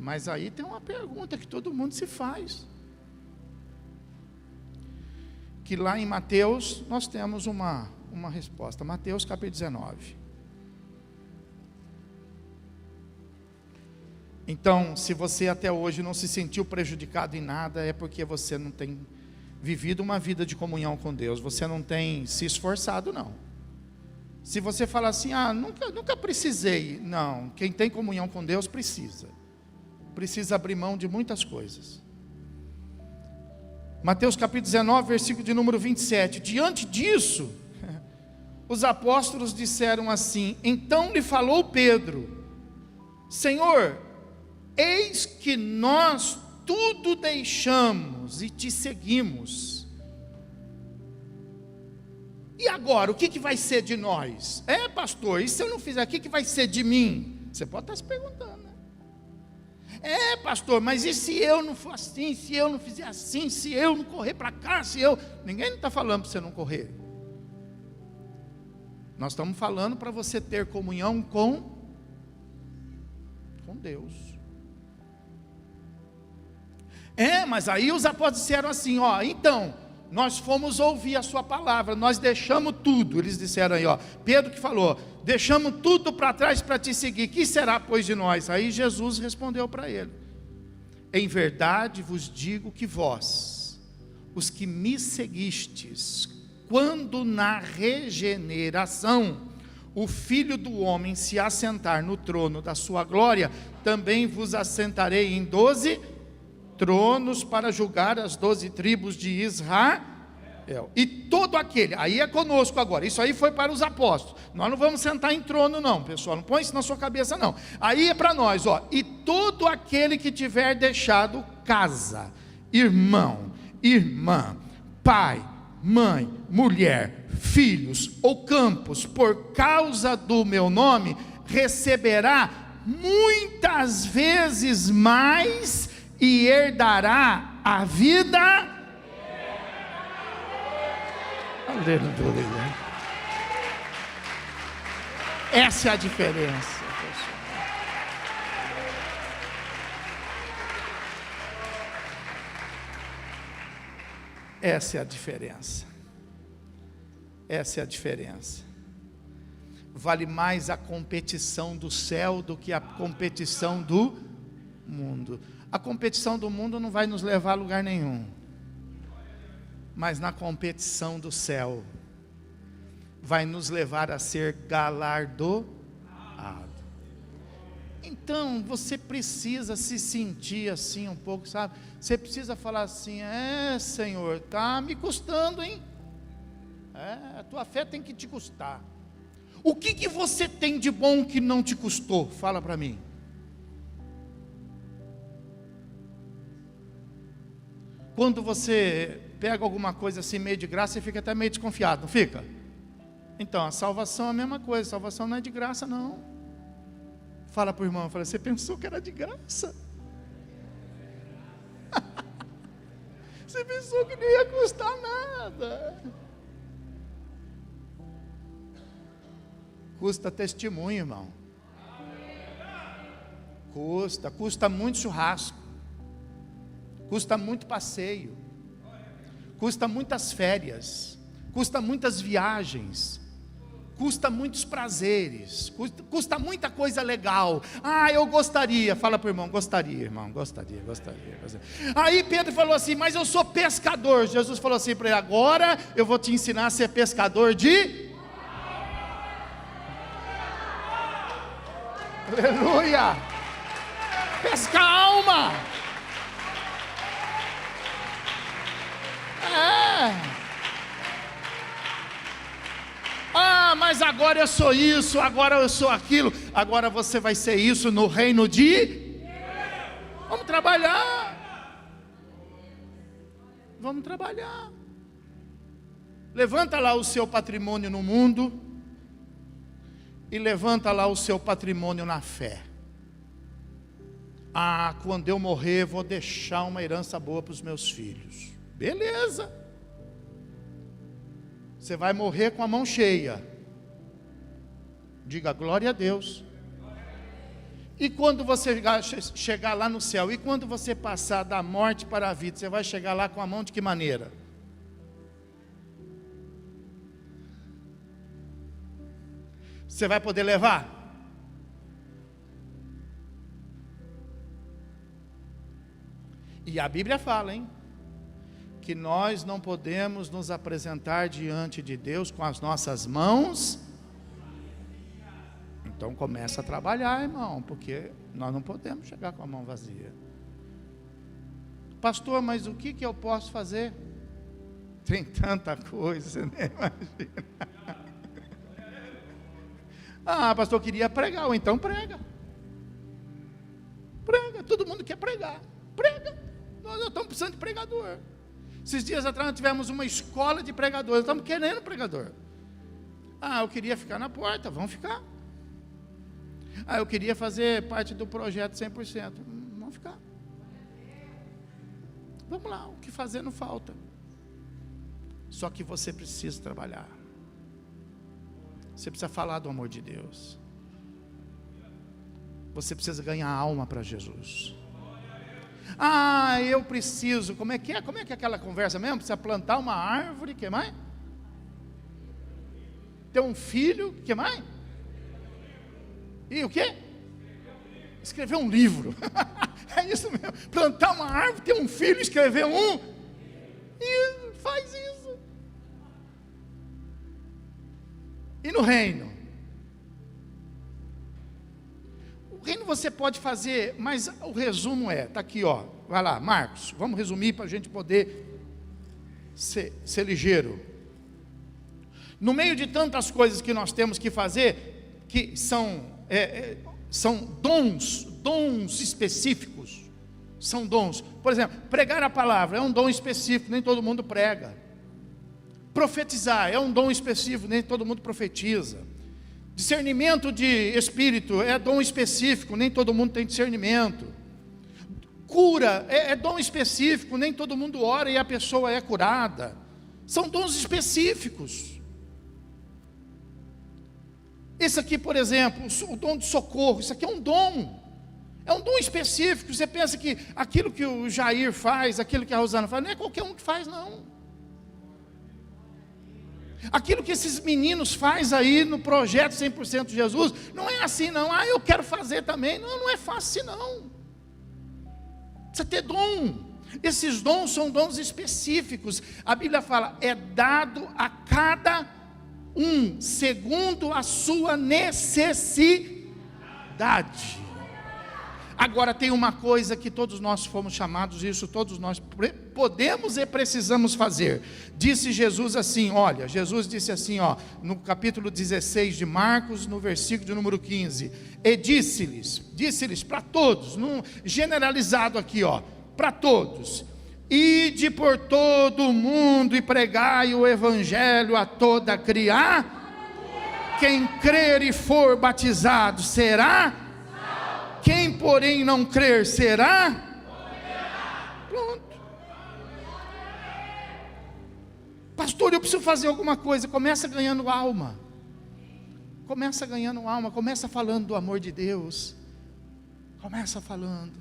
Mas aí tem uma pergunta que todo mundo se faz: que lá em Mateus nós temos uma resposta. Mateus capítulo 19. Então, se você até hoje não se sentiu prejudicado em nada, é porque você não tem vivido uma vida de comunhão com Deus, você não tem se esforçado, não. Se você falar assim, nunca precisei, não, quem tem comunhão com Deus precisa abrir mão de muitas coisas. Mateus capítulo 19, versículo de número 27, diante disso, os apóstolos disseram assim, então lhe falou Pedro, Senhor, eis que nós tudo deixamos e te seguimos. E agora, o que vai ser de nós? Pastor, e se eu não fizer, o que vai ser de mim? Você pode estar se perguntando, né? Pastor, mas e se eu não for assim, se eu não fizer assim, se eu não correr para cá, Ninguém está falando para você não correr. Nós estamos falando para você ter comunhão com Deus. Mas aí os apóstolos disseram assim, então, nós fomos ouvir a sua palavra, nós deixamos tudo, eles disseram aí, Pedro que falou, deixamos tudo para trás para te seguir, que será pois de nós? Aí Jesus respondeu para ele, em verdade vos digo que vós, os que me seguistes, quando na regeneração, o Filho do Homem se assentar no trono da sua glória, também vos assentarei em 12 tronos para julgar as 12 tribos de Israel, e todo aquele, aí é conosco agora, isso aí foi para os apóstolos, nós não vamos sentar em trono não, pessoal, não põe isso na sua cabeça não, aí é para nós, e todo aquele que tiver deixado casa, irmão, irmã, pai, mãe, mulher, filhos ou campos, por causa do meu nome, receberá muitas vezes mais, e herdará a vida. Aleluia. Essa é a diferença, pessoal. Essa é a diferença. Essa é a diferença. Vale mais a competição do céu do que a competição do mundo. A competição do mundo não vai nos levar a lugar nenhum, mas na competição do céu, vai nos levar a ser galardoado. Então, você precisa se sentir assim um pouco, sabe? Você precisa falar assim, Senhor, está me custando, hein? A tua fé tem que te custar. O que você tem de bom que não te custou? Fala para mim. Quando você pega alguma coisa assim meio de graça, você fica até meio desconfiado, não fica? Então, a salvação é a mesma coisa, a salvação não é de graça não. Fala para o irmão, você pensou que era de graça? Você pensou que não ia custar nada. Custa testemunho, irmão. Custa muito churrasco. Custa muito passeio, custa muitas férias, custa muitas viagens, custa muitos prazeres, custa muita coisa legal. Eu gostaria, fala para o irmão, gostaria. Aí Pedro falou assim, mas eu sou pescador. Jesus falou assim para ele, agora eu vou te ensinar a ser pescador de... Aleluia! Pesca a alma! Mas agora eu sou isso, agora eu sou aquilo. Agora você vai ser isso no reino de... Vamos trabalhar. Levanta lá o seu patrimônio no mundo e levanta lá o seu patrimônio na fé. Quando eu morrer, vou deixar uma herança boa para os meus filhos. Beleza. Você vai morrer com a mão cheia. Diga glória a Deus. E quando você chegar lá no céu, e quando você passar da morte para a vida, você vai chegar lá com a mão de que maneira? Você vai poder levar? E a Bíblia fala, hein? Que nós não podemos nos apresentar diante de Deus com as nossas mãos. Então começa a trabalhar, irmão, porque nós não podemos chegar com a mão vazia. Pastor, mas o que eu posso fazer? Tem tanta coisa, você nem imagina. Ah, pastor, queria pregar, ou então prega. Prega, todo mundo quer pregar. Prega, nós estamos precisando de pregador. Esses dias atrás nós tivemos uma escola de pregadores, estamos querendo pregador. Ah, eu queria ficar na porta, vamos ficar. Ah, eu queria fazer parte do projeto 100%, vamos ficar. Vamos lá, o que fazer não falta. Só que você precisa trabalhar. Você precisa falar do amor de Deus. Você precisa ganhar alma para Jesus. Ah, eu preciso. Como é que é? Como é que é aquela conversa mesmo? Precisa plantar uma árvore, que mais? Ter um filho, que mais? E o quê? Escrever um livro. É isso mesmo. Plantar uma árvore, ter um filho, escrever um. E faz isso. E no reino? O reino você pode fazer, mas o resumo está aqui, ó. Vai lá, Marcos, vamos resumir para a gente poder ser ligeiro. No meio de tantas coisas que nós temos que fazer, que são dons específicos, são dons. Por exemplo, pregar a palavra é um dom específico, nem todo mundo prega. Profetizar é um dom específico, nem todo mundo profetiza. Discernimento de espírito é dom específico, nem todo mundo tem discernimento. Cura é dom específico, nem todo mundo ora e a pessoa é curada. São dons específicos. Esse aqui, por exemplo, o dom de socorro, isso aqui é um dom específico. Você pensa que aquilo que o Jair faz, aquilo que a Rosana faz, não é qualquer um que faz, não. Aquilo que esses meninos fazem aí no projeto 100% de Jesus, não é assim não, eu quero fazer também, não é fácil não, precisa ter dom. Esses dons são dons específicos, a Bíblia fala, é dado a cada um, segundo a sua necessidade. Agora tem uma coisa que todos nós fomos chamados, isso todos nós podemos e precisamos fazer. Disse Jesus assim, olha, Jesus disse assim, ó, no capítulo 16 de Marcos, no versículo de número 15, e disse-lhes para todos, generalizado aqui, ó, para todos, ide por todo o mundo e pregai o evangelho a toda criatura, quem crer e for batizado será. Quem, porém, não crer será. Pronto. Pastor, eu preciso fazer alguma coisa. Começa ganhando alma. Começa ganhando alma. Começa falando do amor de Deus. Começa falando.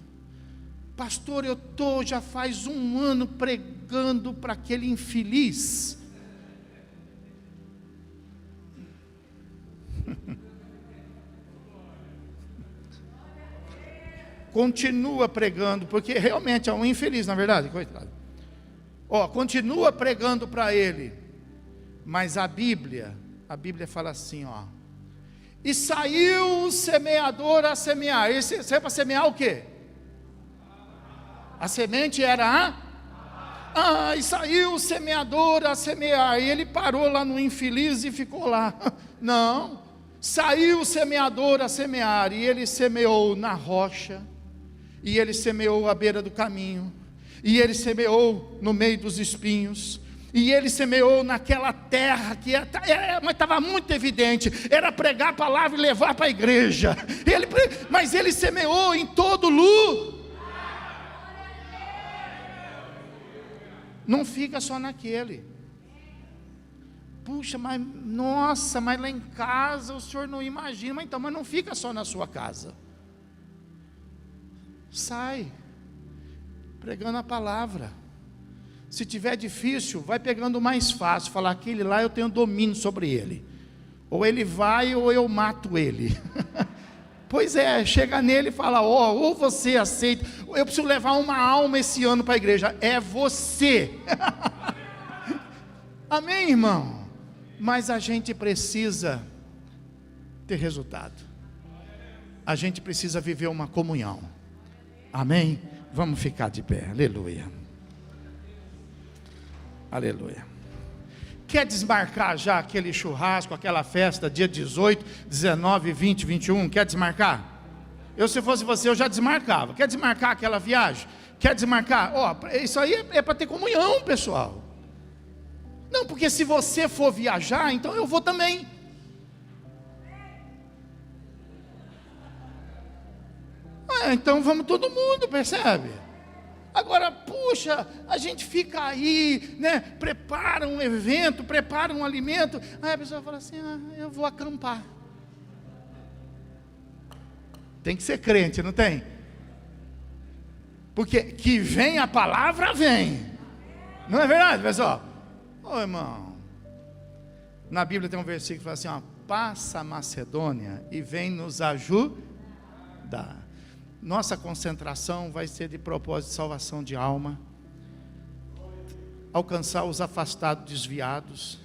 Pastor, eu estou já faz 1 ano pregando para aquele infeliz. Continua pregando, porque realmente é um infeliz, na verdade, coitado. Continua pregando para ele. Mas a Bíblia fala assim, ó. E saiu o semeador a semear. Isso é para semear o quê? A semente era e saiu o semeador a semear. E ele parou lá no infeliz e ficou lá. Não. Saiu o semeador a semear. E ele semeou na rocha. E ele semeou à beira do caminho, e ele semeou no meio dos espinhos, e ele semeou naquela terra que mas estava muito evidente, era pregar a palavra e levar para a igreja, mas ele semeou em todo lugar, não fica só naquele. Puxa, mas lá em casa o senhor não imagina, mas não fica só na sua casa. Sai, pregando a palavra. Se tiver difícil, vai pegando o mais fácil. Falar, aquele lá eu tenho domínio sobre ele. Ou ele vai ou eu mato ele. Pois é, chega nele e fala, ou você aceita, eu preciso levar uma alma esse ano para a igreja, é você. Amém, irmão? Mas a gente precisa ter resultado, a gente precisa viver uma comunhão, amém? Vamos ficar de pé, aleluia, aleluia. Quer desmarcar já aquele churrasco, aquela festa, dia 18, 19, 20, 21, quer desmarcar? Eu, se fosse você, eu já desmarcava. Quer desmarcar aquela viagem? Quer desmarcar? Isso aí é para ter comunhão, pessoal. Não, porque se você for viajar, então eu vou também. Então vamos todo mundo, percebe? Agora, puxa, a gente fica aí, né? Prepara um evento, prepara um alimento. Aí a pessoa fala assim, eu vou acampar. Tem que ser crente, não tem? Porque que vem a palavra, vem. Não é verdade, pessoal? Ô irmão, na Bíblia tem um versículo que fala assim, passa a Macedônia e vem nos ajudar. Nossa concentração vai ser de propósito de salvação de alma, alcançar os afastados, desviados,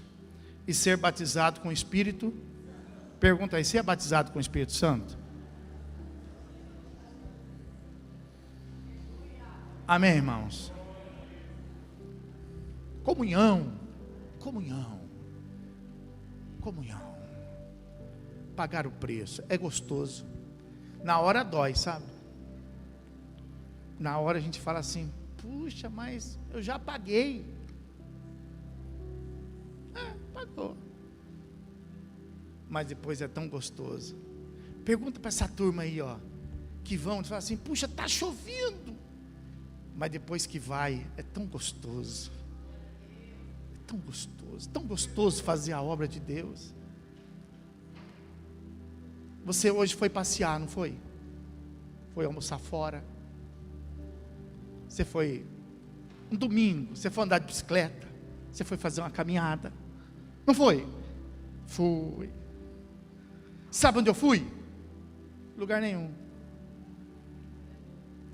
e ser batizado com o Espírito. Pergunta aí, você é batizado com o Espírito Santo? Amém, irmãos? Comunhão, pagar o preço, é gostoso, na hora dói, sabe? Na hora a gente fala assim, puxa, mas eu já paguei. Pagou. Mas depois é tão gostoso. Pergunta para essa turma aí, que vão e fala assim, puxa, está chovendo. Mas depois que vai, é tão gostoso. Tão gostoso fazer a obra de Deus. Você hoje foi passear, não foi? Foi almoçar fora. Você foi um domingo, você foi andar de bicicleta, você foi fazer uma caminhada, não foi? Fui. Sabe onde eu fui? Lugar nenhum.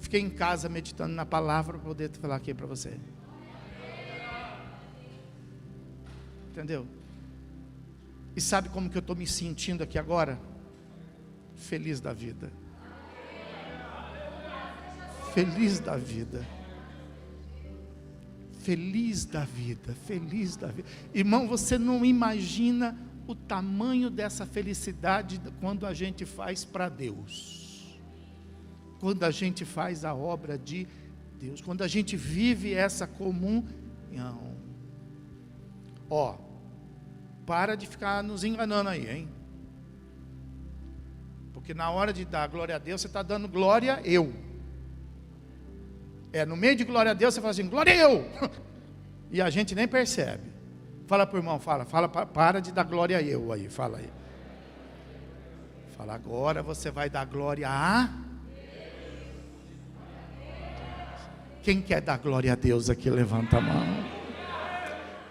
Fiquei em casa meditando na palavra para poder falar aqui para você. Entendeu? E sabe como que eu estou me sentindo aqui agora? Feliz da vida. Feliz da vida. Feliz da vida. Feliz da vida. Irmão, você não imagina o tamanho dessa felicidade quando a gente faz para Deus. Quando a gente faz a obra de Deus. Quando a gente vive essa comunhão. Para de ficar nos enganando aí, hein? Porque na hora de dar glória a Deus, você está dando glória eu. No meio de glória a Deus, você fala assim, glória eu. E a gente nem percebe. Fala para o irmão, para de dar glória eu aí, fala aí. Fala, agora você vai dar glória a... Quem quer dar glória a Deus aqui, levanta a mão.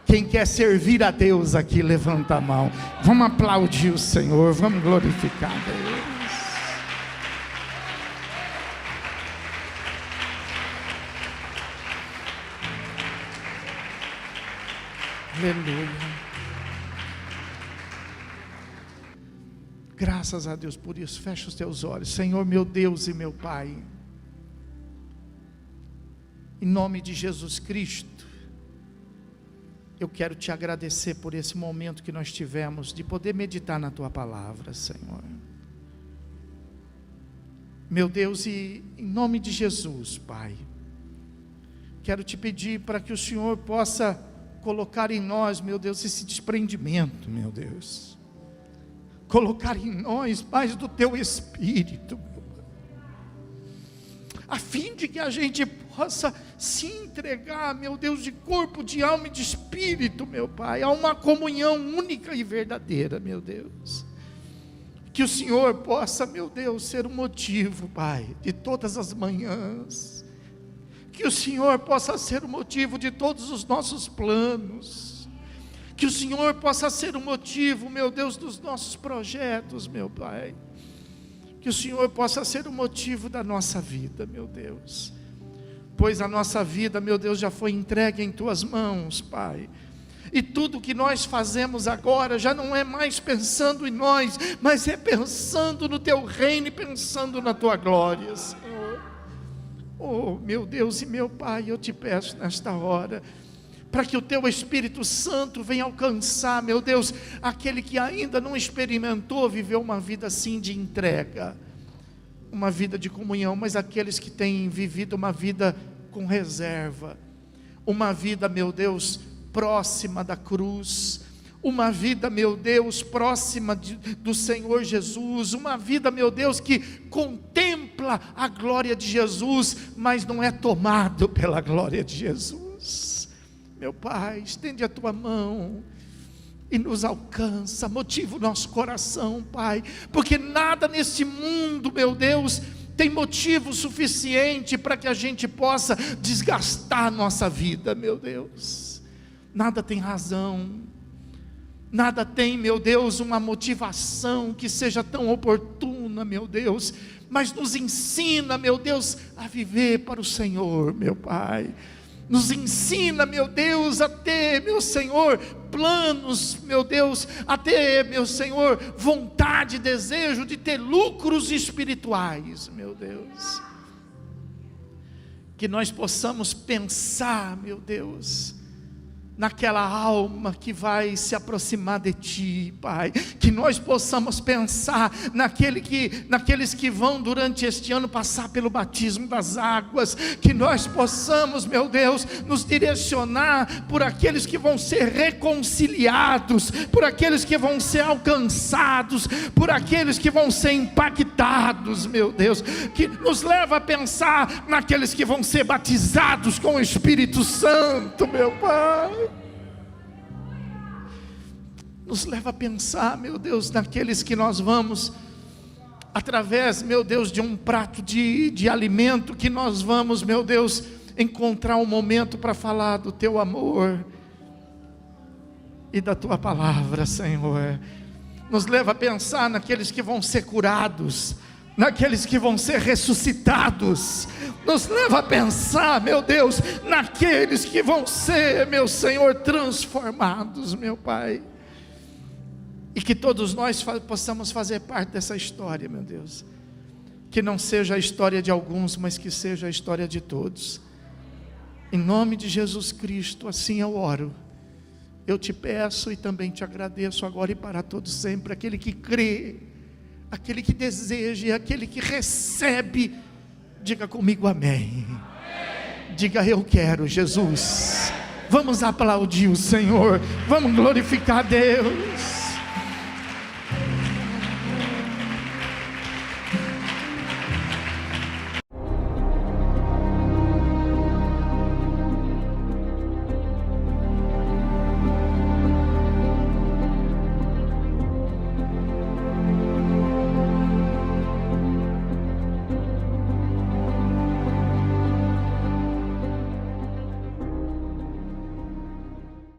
Quem quer servir a Deus aqui, levanta a mão. Vamos aplaudir o Senhor, vamos glorificar a Deus. Aleluia. Graças a Deus por isso. Fecha os teus olhos. Senhor, meu Deus e meu Pai, em nome de Jesus Cristo, eu quero te agradecer por esse momento que nós tivemos de poder meditar na tua palavra, Senhor. Meu Deus, e em nome de Jesus, Pai, quero te pedir para que o Senhor possa colocar em nós, meu Deus, esse desprendimento, meu Deus. Colocar em nós mais do teu Espírito, a fim de que a gente possa se entregar, meu Deus, de corpo, de alma e de espírito, meu Pai, a uma comunhão única e verdadeira, meu Deus. Que o Senhor possa, meu Deus, ser o motivo, Pai, de todas as manhãs. Que o Senhor possa ser o motivo de todos os nossos planos. Que o Senhor possa ser o motivo, meu Deus, dos nossos projetos, meu Pai. Que o Senhor possa ser o motivo da nossa vida, meu Deus. Pois a nossa vida, meu Deus, já foi entregue em Tuas mãos, Pai. E tudo que nós fazemos agora já não é mais pensando em nós, mas é pensando no Teu reino e pensando na Tua glória, Senhor. Oh, meu Deus e meu Pai, eu te peço nesta hora, para que o Teu Espírito Santo venha alcançar, meu Deus, aquele que ainda não experimentou viver uma vida assim de entrega, uma vida de comunhão, mas aqueles que têm vivido uma vida com reserva, uma vida, meu Deus, próxima da cruz, uma vida, meu Deus, próxima do Senhor Jesus, uma vida, meu Deus, que contempla a glória de Jesus, mas não é tomado pela glória de Jesus. Meu Pai, estende a Tua mão e nos alcança, motiva o nosso coração, Pai, porque nada neste mundo, meu Deus, tem motivo suficiente para que a gente possa desgastar a nossa vida, meu Deus. Nada tem razão, nada tem, meu Deus, uma motivação que seja tão oportuna, meu Deus, mas nos ensina, meu Deus, a viver para o Senhor, meu Pai. Nos ensina, meu Deus, a ter, meu Senhor, planos, meu Deus, a ter, meu Senhor, vontade, desejo de ter lucros espirituais, meu Deus. Que nós possamos pensar, meu Deus, naquela alma que vai se aproximar de Ti, Pai. Que nós possamos pensar naqueles que vão durante este ano passar pelo batismo das águas. Que nós possamos, meu Deus, nos direcionar por aqueles que vão ser reconciliados, por aqueles que vão ser alcançados, por aqueles que vão ser impactados, meu Deus. Que nos leva a pensar naqueles que vão ser batizados com o Espírito Santo, meu Pai. Nos leva a pensar, meu Deus, naqueles que nós vamos, através, meu Deus, de um prato de alimento, que nós vamos, meu Deus, encontrar um momento para falar do Teu amor e da Tua palavra, Senhor. Nos leva a pensar naqueles que vão ser curados, naqueles que vão ser ressuscitados. Nos leva a pensar, meu Deus, naqueles que vão ser, meu Senhor, transformados, meu Pai. E que todos nós possamos fazer parte dessa história, meu Deus. Que não seja a história de alguns, mas que seja a história de todos. Em nome de Jesus Cristo, assim eu oro. Eu te peço e também te agradeço agora e para todos sempre. Aquele que crê, aquele que deseja e aquele que recebe, diga comigo amém. Diga eu quero, Jesus. Vamos aplaudir o Senhor, vamos glorificar a Deus.